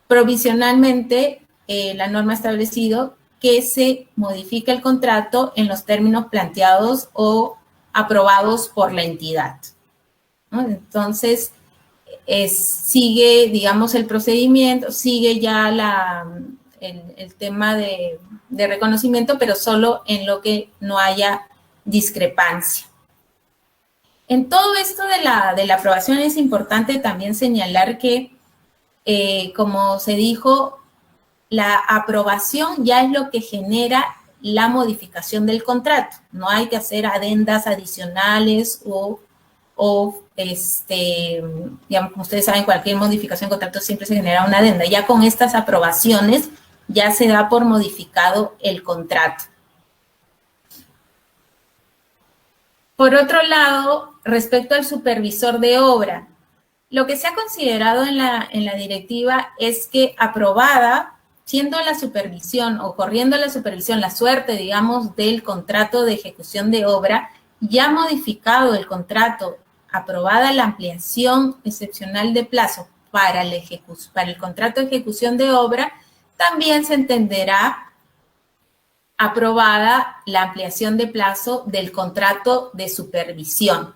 Speaker 3: provisionalmente, la norma ha establecido que se modifica el contrato en los términos planteados o aprobados por la entidad, ¿no? Entonces, sigue, digamos, el procedimiento, sigue ya el tema de reconocimiento, pero solo en lo que no haya discrepancia. En todo esto de la aprobación es importante también señalar que, como se dijo, la aprobación ya es lo que genera la modificación del contrato. No hay que hacer adendas adicionales o digamos, como ustedes saben, cualquier modificación de contrato siempre se genera una adenda. Ya con estas aprobaciones ya se da por modificado el contrato. Por otro lado, respecto al supervisor de obra, lo que se ha considerado en la directiva es que aprobada, siendo la supervisión o corriendo la supervisión, la suerte, digamos, del contrato de ejecución de obra, ya modificado el contrato, aprobada la ampliación excepcional de plazo para el contrato de ejecución de obra, también se entenderá aprobada la ampliación de plazo del contrato de supervisión.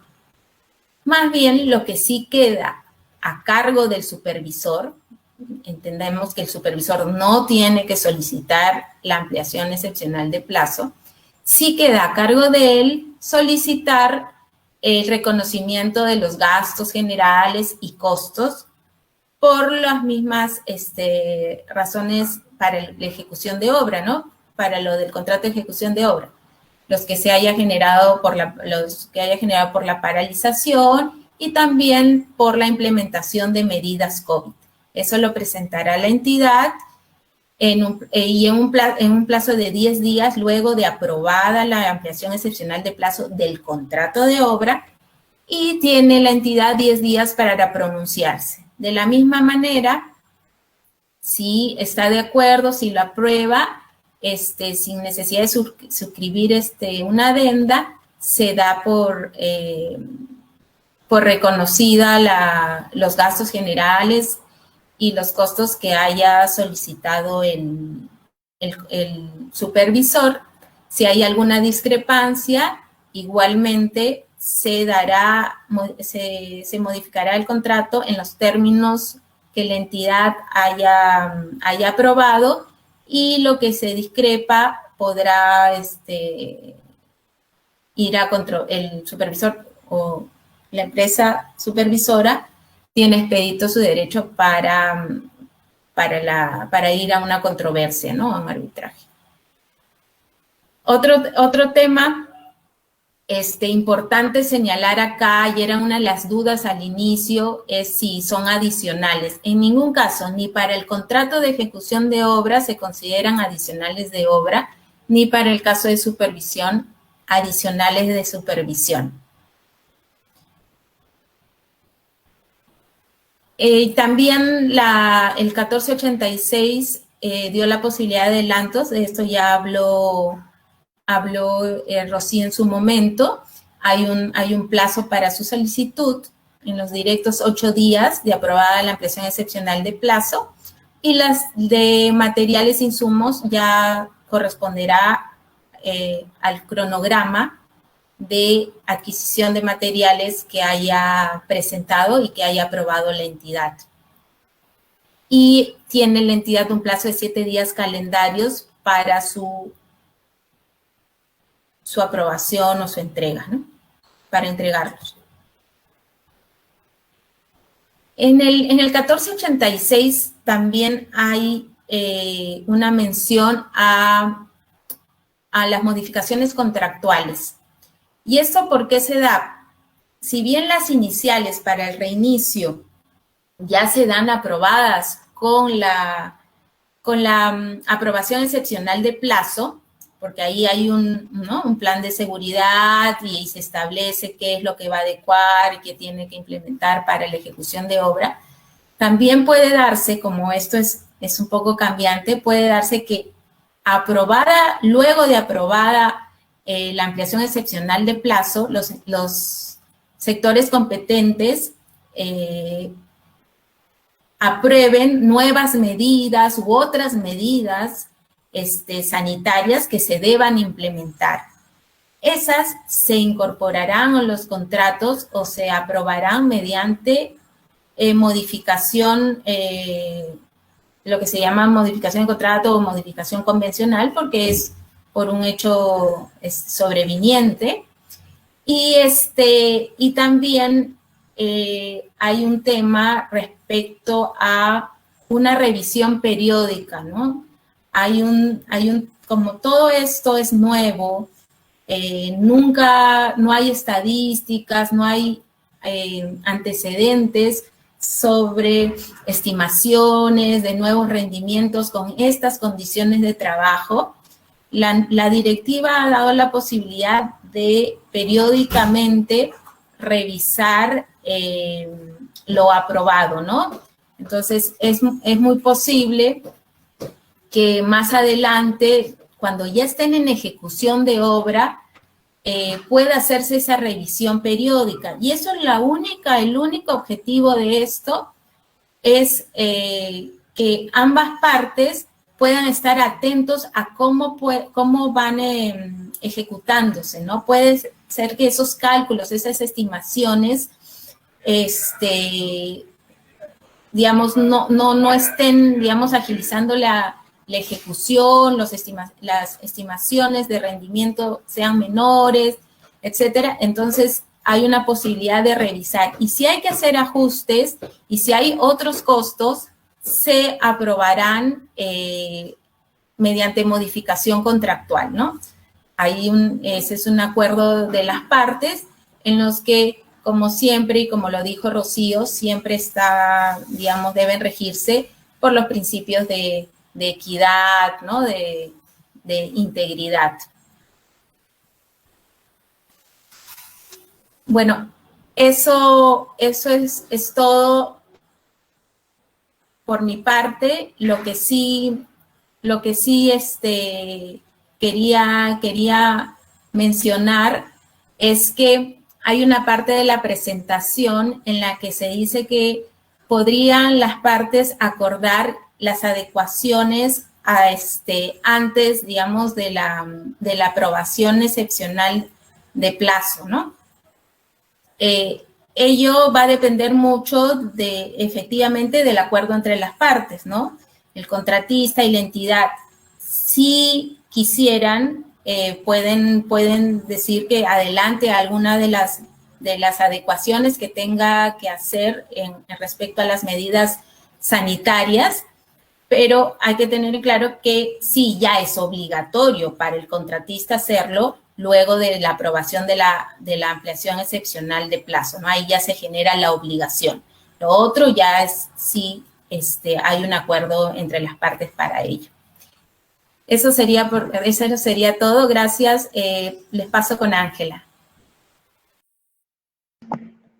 Speaker 3: Más bien, lo que sí queda a cargo del supervisor, entendemos que el supervisor no tiene que solicitar la ampliación excepcional de plazo, sí queda a cargo de él solicitar el reconocimiento de los gastos generales y costos por las mismas razones para la ejecución de obra, ¿no? Para lo del contrato de ejecución de obra, los que haya generado por la paralización y también por la implementación de medidas COVID. Eso lo presentará la entidad en un plazo de 10 días luego de aprobada la ampliación excepcional de plazo del contrato de obra, y tiene la entidad 10 días para pronunciarse. De la misma manera, si está de acuerdo, si lo aprueba, sin necesidad de suscribir una adenda, se da por reconocida los gastos generales y los costos que haya solicitado el supervisor. Si hay alguna discrepancia, igualmente se modificará el contrato en los términos que la entidad haya aprobado, y lo que se discrepa podrá ir a el supervisor o la empresa supervisora tiene expedito su derecho para ir a una controversia, ¿no? A un arbitraje. Otro tema importante señalar acá, y era una de las dudas al inicio, es si son adicionales. En ningún caso, ni para el contrato de ejecución de obra se consideran adicionales de obra, ni para el caso de supervisión, adicionales de supervisión. También el 1486 dio la posibilidad de adelantos. De esto ya habló Rosy en su momento. Hay un plazo para su solicitud, en los directos 8 días de aprobada la ampliación excepcional de plazo, y las de materiales e insumos ya corresponderá al cronograma de adquisición de materiales que haya presentado y que haya aprobado la entidad. Y tiene la entidad un plazo de 7 días calendarios para su aprobación o su entrega, ¿no? Para entregarlos. En el 1486 también hay una mención a las modificaciones contractuales. ¿Y esto por qué se da? Si bien las iniciales para el reinicio ya se dan aprobadas con la aprobación excepcional de plazo, porque ahí hay un plan de seguridad y se establece qué es lo que va a adecuar y qué tiene que implementar para la ejecución de obra, también puede darse, como esto es un poco cambiante, puede darse que luego de aprobada la ampliación excepcional de plazo, los sectores competentes aprueben nuevas medidas u otras medidas sanitarias que se deban implementar. Esas se incorporarán a los contratos o se aprobarán mediante modificación lo que se llama modificación de contrato o modificación convencional, porque es por un hecho sobreviniente. Y también hay un tema respecto a una revisión periódica, ¿no? Como todo esto es nuevo, no hay estadísticas, no hay antecedentes sobre estimaciones de nuevos rendimientos con estas condiciones de trabajo. La directiva ha dado la posibilidad de periódicamente revisar lo aprobado, ¿no? Entonces, es muy posible que más adelante, cuando ya estén en ejecución de obra, pueda hacerse esa revisión periódica. Y eso es el único objetivo de esto es que ambas partes puedan estar atentos a cómo van ejecutándose, ¿no? Puede ser que esos cálculos, esas estimaciones, digamos, no estén, digamos, agilizando la ejecución, las estimaciones de rendimiento sean menores, etcétera. Entonces, hay una posibilidad de revisar. Y si hay que hacer ajustes y si hay otros costos, se aprobarán mediante modificación contractual, ¿no? Ese es un acuerdo de las partes en los que, como siempre, y como lo dijo Rocío, siempre deben regirse por los principios de equidad, ¿no? De integridad. Bueno, eso es todo por mi parte. Lo que sí quería mencionar es que hay una parte de la presentación en la que se dice que podrían las partes acordar las adecuaciones antes, digamos, de la aprobación excepcional de plazo, ¿no? Ello va a depender mucho efectivamente del acuerdo entre las partes, ¿no? El contratista y la entidad, si quisieran, pueden decir que adelante alguna de las adecuaciones que tenga que hacer en respecto a las medidas sanitarias, pero hay que tener claro que sí, ya es obligatorio para el contratista hacerlo luego de la aprobación de la ampliación excepcional de plazo, ¿no? Ahí ya se genera la obligación. Lo otro ya es si hay un acuerdo entre las partes para ello. Eso sería todo. Gracias. Les paso con Ángela.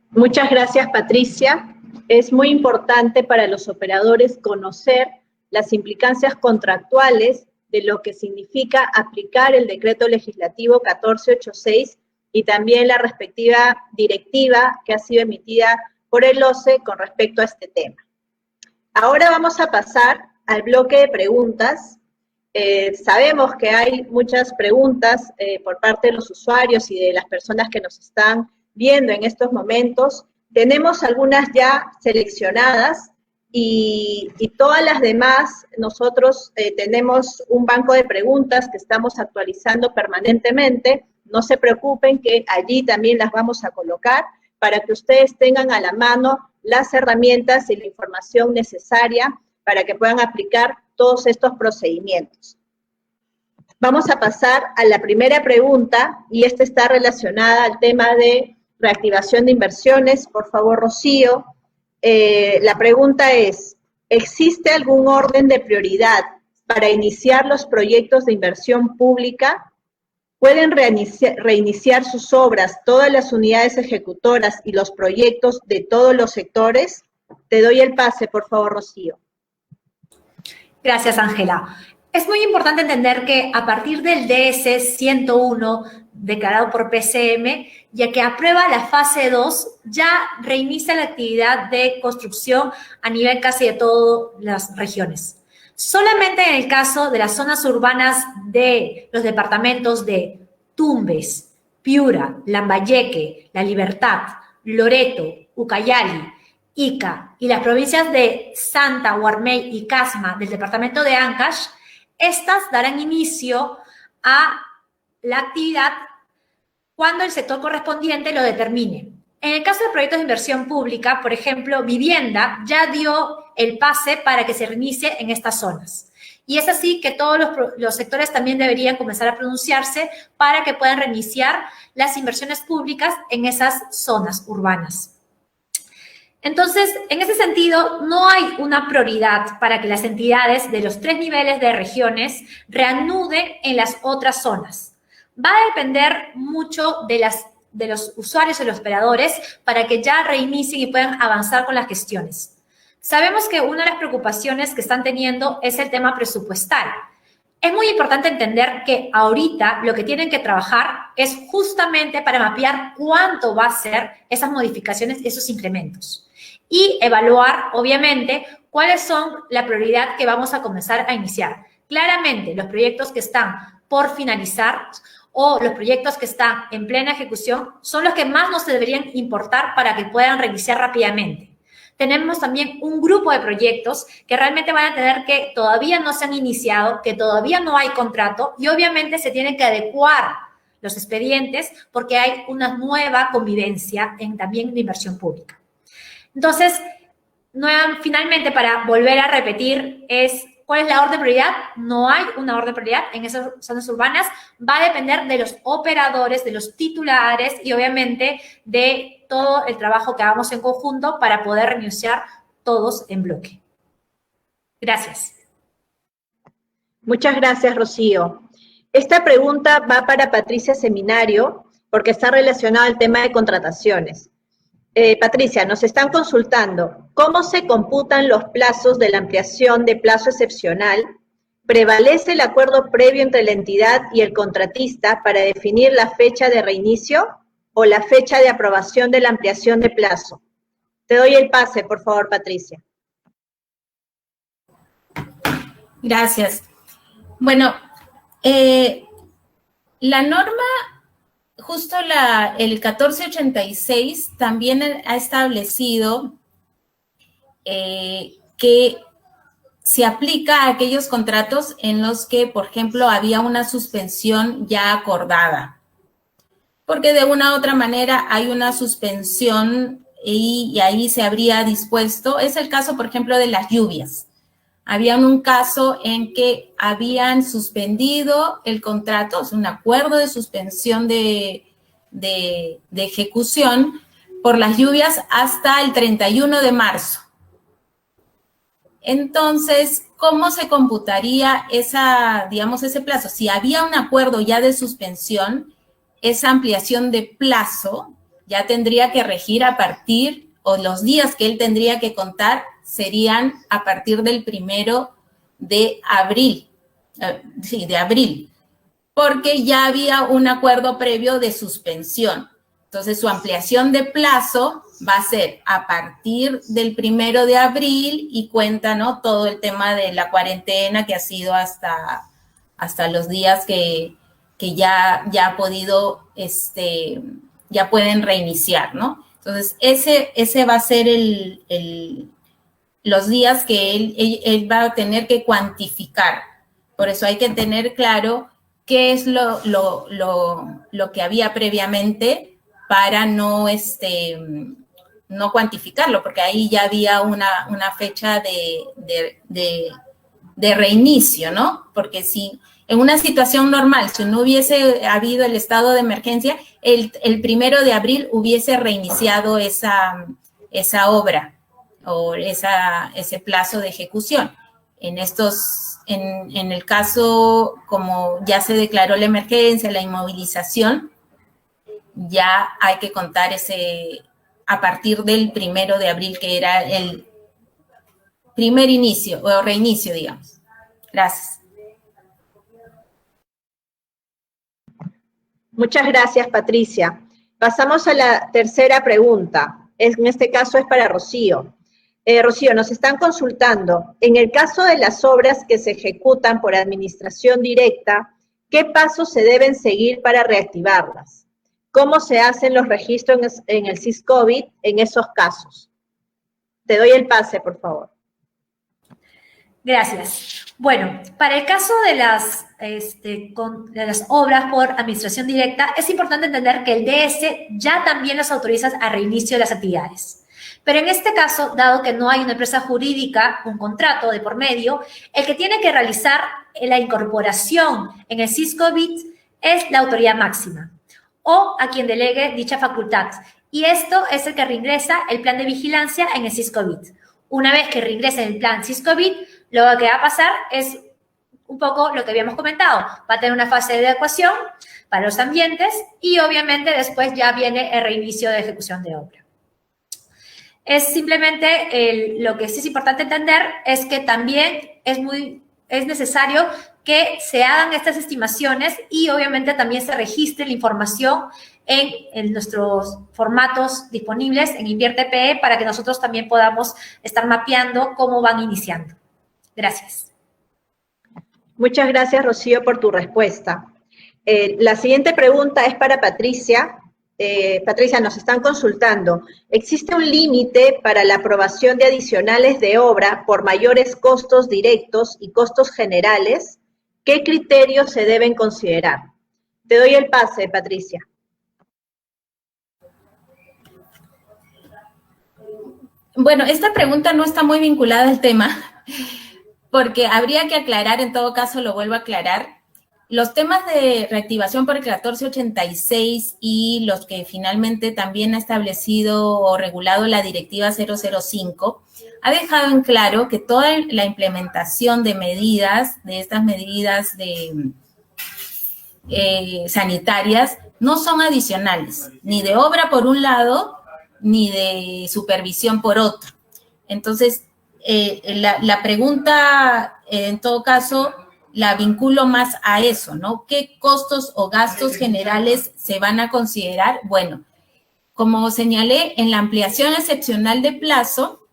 Speaker 1: Muchas gracias, Patricia. Es muy importante para los operadores conocer las implicancias contractuales de lo que significa aplicar el decreto legislativo 1486 y también la respectiva directiva que ha sido emitida por el OCE con respecto a este tema. Ahora vamos a pasar al bloque de preguntas. Sabemos que hay muchas preguntas por parte de los usuarios y de las personas que nos están viendo en estos momentos. Tenemos algunas ya seleccionadas y todas las demás, nosotros tenemos un banco de preguntas que estamos actualizando permanentemente. No se preocupen que allí también las vamos a colocar para que ustedes tengan a la mano las herramientas y la información necesaria para que puedan aplicar todos estos procedimientos. Vamos a pasar a la primera pregunta y esta está relacionada al tema de reactivación de inversiones. Por favor, Rocío. La pregunta es, ¿existe algún orden de prioridad para iniciar los proyectos de inversión pública? ¿Pueden reiniciar sus obras todas las unidades ejecutoras y los proyectos de todos los sectores? Te doy el pase, por favor, Rocío.
Speaker 2: Gracias, Ángela. Es muy importante entender que a partir del DS 101, declarado por PCM, ya que aprueba la fase 2, ya reinicia la actividad de construcción a nivel casi de todas las regiones. Solamente en el caso de las zonas urbanas de los departamentos de Tumbes, Piura, Lambayeque, La Libertad, Loreto, Ucayali Ica y las provincias de Santa, Guarmey y Casma del departamento de Ancash, estas darán inicio a la actividad cuando el sector correspondiente lo determine. En el caso de proyectos de inversión pública, por ejemplo, Vivienda ya dio el pase para que se reinicie en estas zonas. Y es así que todos los sectores también deberían comenzar a pronunciarse para que puedan reiniciar las inversiones públicas en esas zonas urbanas. Entonces, en ese sentido, no hay una prioridad para que las entidades de los 3 niveles de regiones reanuden en las otras zonas. Va a depender mucho de los usuarios y los operadores para que ya reinicien y puedan avanzar con las gestiones. Sabemos que una de las preocupaciones que están teniendo es el tema presupuestal. Es muy importante entender que ahorita lo que tienen que trabajar es justamente para mapear cuánto va a ser esas modificaciones, esos incrementos. Y evaluar, obviamente, cuáles son la prioridad que vamos a comenzar a iniciar. Claramente, los proyectos que están por finalizar o los proyectos que están en plena ejecución son los que más nos deberían importar para que puedan reiniciar rápidamente. Tenemos también un grupo de proyectos que realmente van a tener que todavía no se han iniciado, que todavía no hay contrato y obviamente se tienen que adecuar los expedientes porque hay una nueva convivencia también en inversión pública. Entonces, finalmente, para volver a repetir, ¿cuál es la orden de prioridad? No hay una orden de prioridad en esas zonas urbanas. Va a depender de los operadores, de los titulares y obviamente de todo el trabajo que hagamos en conjunto para poder reiniciar todos en bloque. Gracias.
Speaker 1: Muchas gracias, Rocío. Esta pregunta va para Patricia Seminario porque está relacionada al tema de contrataciones. Patricia, nos están consultando, ¿cómo se computan los plazos de la ampliación de plazo excepcional? ¿Prevalece el acuerdo previo entre la entidad y el contratista para definir la fecha de reinicio o la fecha de aprobación de la ampliación de plazo? Te doy el pase, por favor, Patricia.
Speaker 3: Gracias. Bueno, la norma, justo el 1486 también ha establecido que se aplica a aquellos contratos en los que, por ejemplo, había una suspensión ya acordada. Porque de una u otra manera hay una suspensión y ahí se habría dispuesto. Es el caso, por ejemplo, de las lluvias. Había un caso en que habían suspendido el contrato, es un acuerdo de suspensión de ejecución por las lluvias hasta el 31 de marzo. Entonces, ¿cómo se computaría ese plazo? Si había un acuerdo ya de suspensión, esa ampliación de plazo ya tendría que regir a partir, o los días que él tendría que contar serían a partir del 1 de abril. De abril, porque ya había un acuerdo previo de suspensión. Entonces, su ampliación de plazo va a ser a partir del 1 de abril y cuenta, ¿no?, todo el tema de la cuarentena que ha sido hasta los días que ya ha podido, ya pueden reiniciar, ¿no? Entonces, ese va a ser los días que él va a tener que cuantificar. Por eso hay que tener claro qué es lo que había previamente para no cuantificarlo, porque ahí ya había una fecha de reinicio, ¿no? Porque si en una situación normal, si no hubiese habido el estado de emergencia, el 1 de abril hubiese reiniciado esa obra o ese plazo de ejecución. En el caso, como ya se declaró la emergencia, la inmovilización, ya hay que contar a partir del 1 de abril, que era el primer inicio o reinicio, digamos. Gracias.
Speaker 1: Muchas gracias, Patricia. Pasamos a la tercera pregunta. En este caso es para Rocío. Rocío, nos están consultando, en el caso de las obras que se ejecutan por administración directa, ¿qué pasos se deben seguir para reactivarlas? ¿Cómo se hacen los registros en el SISCOBID en esos casos? Te doy el pase, por favor.
Speaker 2: Gracias. Bueno, para el caso de las obras por administración directa, es importante entender que el DS ya también los autoriza a reinicio de las actividades. Pero en este caso, dado que no hay una empresa jurídica, un contrato de por medio, el que tiene que realizar la incorporación en el SISCOBIT es la autoridad máxima o a quien delegue dicha facultad. Y esto es el que reingresa el plan de vigilancia en el SISCOBIT. Una vez que reingrese el plan SISCOBIT, lo que va a pasar es un poco lo que habíamos comentado. Va a tener una fase de adecuación para los ambientes y obviamente después ya viene el reinicio de ejecución de obra. Es simplemente lo que sí es importante entender es que también es necesario que se hagan estas estimaciones y obviamente también se registre la información en nuestros formatos disponibles en InviertePE para que nosotros también podamos estar mapeando cómo van iniciando. Gracias.
Speaker 1: Muchas gracias, Rocío, por tu respuesta. La siguiente pregunta es para Patricia. Patricia, nos están consultando. ¿Existe un límite para la aprobación de adicionales de obra por mayores costos directos y costos generales? ¿Qué criterios se deben considerar? Te doy el pase, Patricia.
Speaker 3: Bueno, esta pregunta no está muy vinculada al tema, porque habría que aclarar, en todo caso lo vuelvo a aclarar, los temas de reactivación por el 1486 y los que finalmente también ha establecido o regulado la Directiva 005, ha dejado en claro que toda la implementación de medidas, de estas medidas sanitarias, no son adicionales, ni de obra por un lado, ni de supervisión por otro. Entonces, la pregunta, en todo caso, la vinculo más a eso, ¿no? ¿Qué costos o gastos generales se van a considerar? Bueno, como señalé, en la ampliación excepcional de plazo,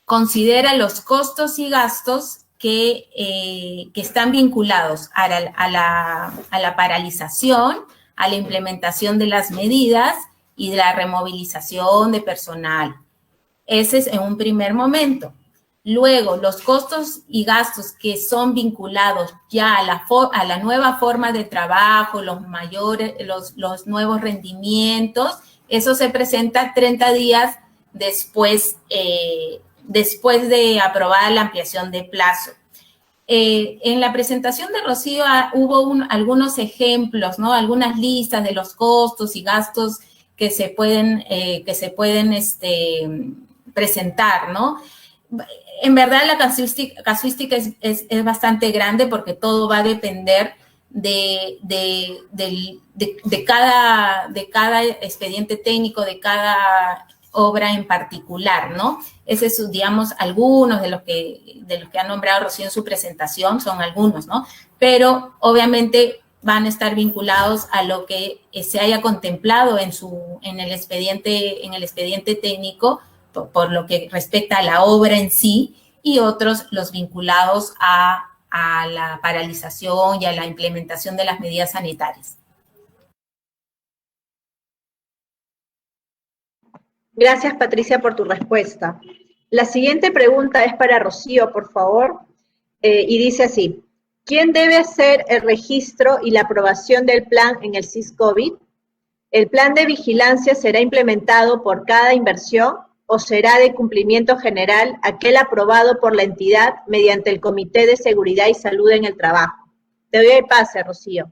Speaker 3: considera los costos y gastos que están vinculados a la paralización, a la implementación de las medidas y de la removilización de personal. Ese es en un primer momento. Luego, los costos y gastos que son vinculados ya a la nueva forma de trabajo, los nuevos rendimientos, eso se presenta 30 días después de aprobada la ampliación de plazo. En la presentación de Rocío hubo algunos ejemplos, ¿no? Algunas listas de los costos y gastos que se pueden presentar, ¿no? En verdad la casuística es bastante grande porque todo va a depender de cada expediente técnico, de cada obra en particular, ¿no? Ese es, digamos, algunos de los que ha nombrado Rocío en su presentación, son algunos, ¿no? Pero obviamente van a estar vinculados a lo que se haya contemplado en el expediente técnico por lo que respecta a la obra en sí, y otros los vinculados a la paralización y a la implementación de las medidas sanitarias.
Speaker 1: Gracias, Patricia, por tu respuesta. La siguiente pregunta es para Rocío, por favor, y dice así: ¿quién debe hacer el registro y la aprobación del plan en el SISCOBIT? ¿El plan de vigilancia será implementado por cada inversión o será de cumplimiento general aquel aprobado por la entidad mediante el Comité de Seguridad y Salud en el Trabajo? Te doy el pase, Rocío.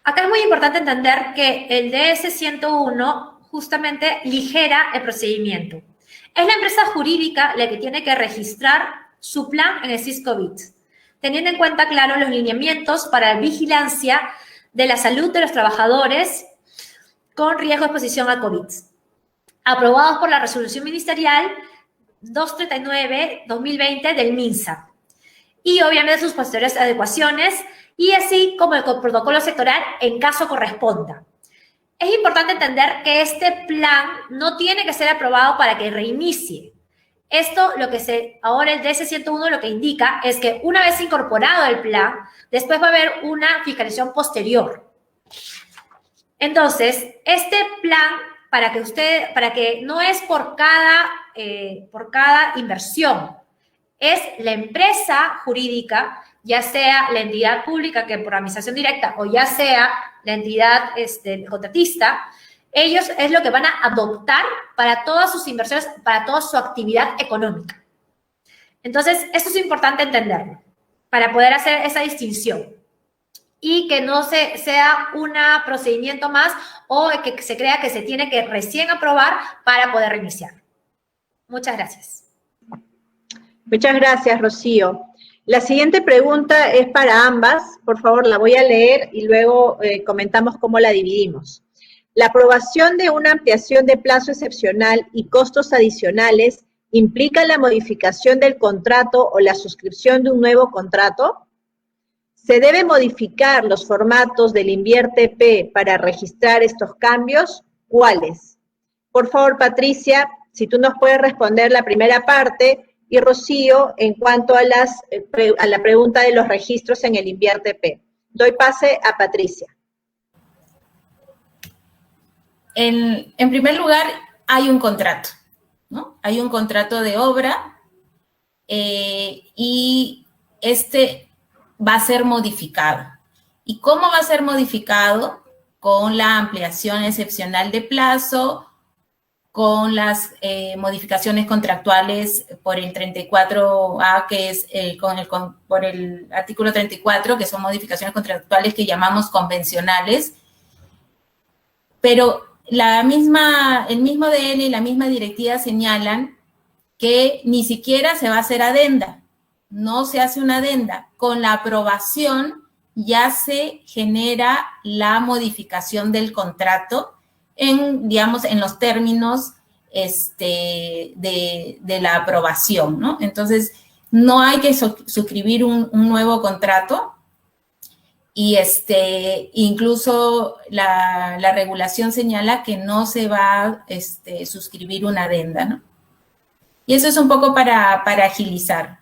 Speaker 2: Acá es muy importante entender que el DS-101 justamente ligera el procedimiento. Es la empresa jurídica la que tiene que registrar su plan en el SISCOBIT, teniendo en cuenta, claro, los lineamientos para la vigilancia de la salud de los trabajadores con riesgo de exposición a COVID, aprobados por la Resolución Ministerial 239-2020 del MINSA, y obviamente sus posteriores adecuaciones, y así como el protocolo sectorial en caso corresponda. Es importante entender que este plan no tiene que ser aprobado para que reinicie. Esto, ahora el DS-101 lo que indica es que una vez incorporado el plan, después va a haber una fiscalización posterior. Entonces, este plan, para que no es por cada inversión, es la empresa jurídica, ya sea la entidad pública que por administración directa o ya sea la entidad contratista, ellos es lo que van a adoptar para todas sus inversiones, para toda su actividad económica. Entonces, esto es importante entenderlo para poder hacer esa distinción y que no sea un procedimiento más o que se crea que se tiene que recién aprobar para poder reiniciar. Muchas gracias.
Speaker 1: Muchas gracias, Rocío. La siguiente pregunta es para ambas. Por favor, la voy a leer y luego comentamos cómo la dividimos. ¿La aprobación de una ampliación de plazo excepcional y costos adicionales implica la modificación del contrato o la suscripción de un nuevo contrato? ¿Se debe modificar los formatos del INVIERTP para registrar estos cambios? ¿Cuáles? Por favor, Patricia, si tú nos puedes responder la primera parte, y Rocío, en cuanto a la pregunta de los registros en el INVIERTP. Doy pase a Patricia.
Speaker 3: En primer lugar, hay un contrato, ¿no? Hay un contrato de obra y este va a ser modificado. ¿Y cómo va a ser modificado? Con la ampliación excepcional de plazo, con las modificaciones contractuales por el 34A, que es por el artículo 34, que son modificaciones contractuales que llamamos convencionales, pero el mismo DN y la misma directiva señalan que ni siquiera se va a hacer adenda, no se hace una adenda. Con la aprobación ya se genera la modificación del contrato en los términos de la aprobación, ¿no? Entonces, no hay que suscribir un nuevo contrato y incluso la regulación señala que no se va a suscribir una adenda, ¿no? Y eso es un poco para agilizar.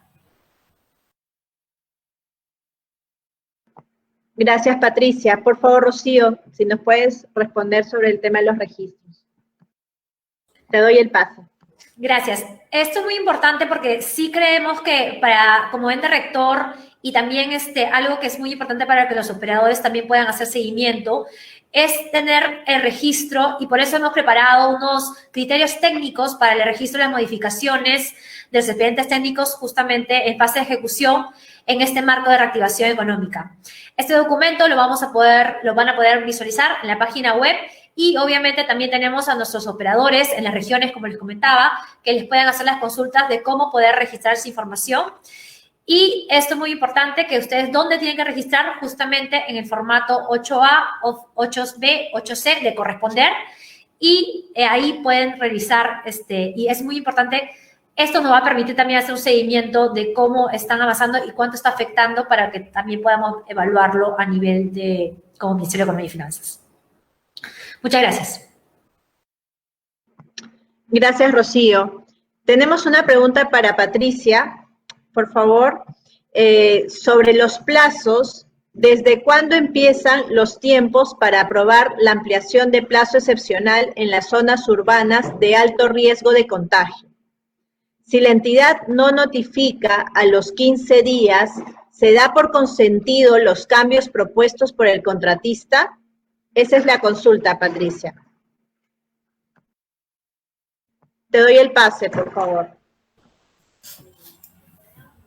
Speaker 1: Gracias, Patricia. Por favor, Rocío, si nos puedes responder sobre el tema de los registros. Te doy el paso.
Speaker 2: Gracias. Esto es muy importante porque sí creemos que como ente rector y también algo que es muy importante para que los operadores también puedan hacer seguimiento es tener el registro y por eso hemos preparado unos criterios técnicos para el registro de las modificaciones de los expedientes técnicos justamente en fase de ejecución en este marco de reactivación económica. Este documento lo van a poder visualizar en la página web y obviamente también tenemos a nuestros operadores en las regiones, como les comentaba, que les pueden hacer las consultas de cómo poder registrar esa información. Y esto es muy importante, que ustedes, ¿dónde tienen que registrar? Justamente en el formato 8A, 8B, 8C de corresponder. Y ahí pueden revisar, y es muy importante. Esto nos va a permitir también hacer un seguimiento de cómo están avanzando y cuánto está afectando para que también podamos evaluarlo a nivel como Ministerio de Economía y Finanzas. Muchas gracias.
Speaker 1: Gracias, Rocío. Tenemos una pregunta para Patricia, por favor, sobre los plazos. ¿Desde cuándo empiezan los tiempos para aprobar la ampliación de plazo excepcional en las zonas urbanas de alto riesgo de contagio? Si la entidad no notifica a los 15 días, ¿se da por consentido los cambios propuestos por el contratista? Esa es la consulta, Patricia. Te doy el pase, por favor.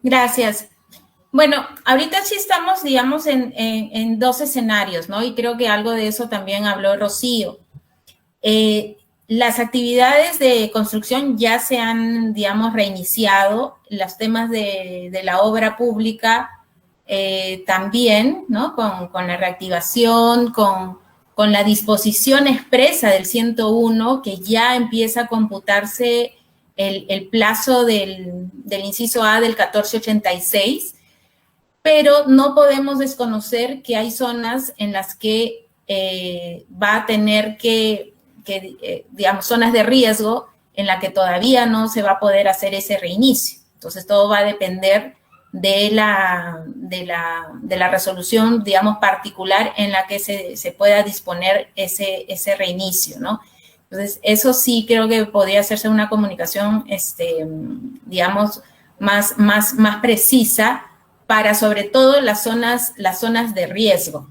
Speaker 1: Gracias.
Speaker 3: Bueno, ahorita sí estamos, digamos, en dos escenarios, ¿no? Y creo que algo de eso también habló Rocío. Las actividades de construcción ya se han, digamos, reiniciado. Los temas de la obra pública también, ¿no? Con la reactivación, con la disposición expresa del 101, que ya empieza a computarse el plazo del inciso A del 1486, pero no podemos desconocer que hay zonas en las que va a tener digamos, zonas de riesgo en la que todavía no se va a poder hacer ese reinicio. Entonces, todo va a depender de la resolución, digamos, particular en la que se pueda disponer ese reinicio, ¿no? Entonces, eso sí creo que podría hacerse una comunicación, digamos, más precisa para sobre todo las zonas de riesgo.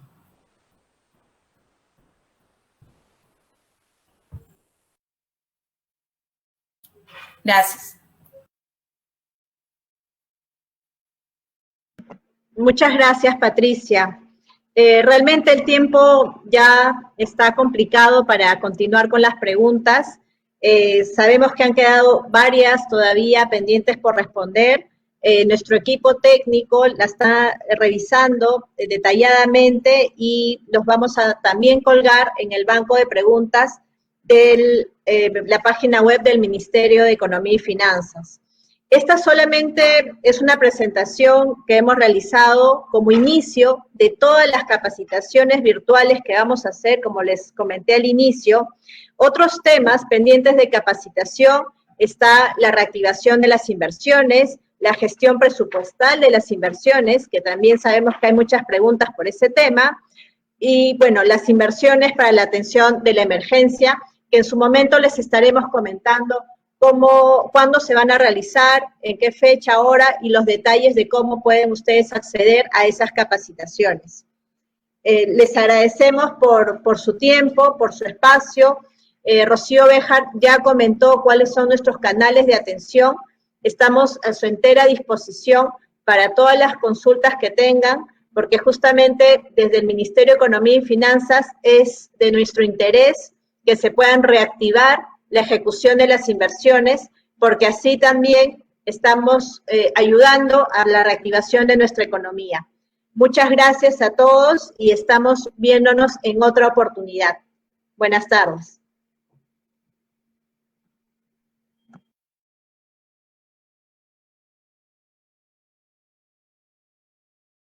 Speaker 3: Gracias.
Speaker 1: Muchas gracias, Patricia. Realmente el tiempo ya está complicado para continuar con las preguntas. Sabemos que han quedado varias todavía pendientes por responder. Nuestro equipo técnico la está revisando detalladamente y los vamos a también colgar en el banco de preguntas de la página web del Ministerio de Economía y Finanzas. Esta solamente es una presentación que hemos realizado como inicio de todas las capacitaciones virtuales que vamos a hacer, como les comenté al inicio. Otros temas pendientes de capacitación está la reactivación de las inversiones, la gestión presupuestal de las inversiones, que también sabemos que hay muchas preguntas por ese tema, y bueno, las inversiones para la atención de la emergencia, que en su momento les estaremos comentando cuándo se van a realizar, en qué fecha, hora y los detalles de cómo pueden ustedes acceder a esas capacitaciones. Les agradecemos por su tiempo, por su espacio. Rocío Béjar ya comentó cuáles son nuestros canales de atención. Estamos a su entera disposición para todas las consultas que tengan, porque justamente desde el Ministerio de Economía y Finanzas es de nuestro interés que se puedan reactivar la ejecución de las inversiones, porque así también estamos ayudando a la reactivación de nuestra economía. Muchas gracias a todos y estamos viéndonos en otra oportunidad. Buenas tardes.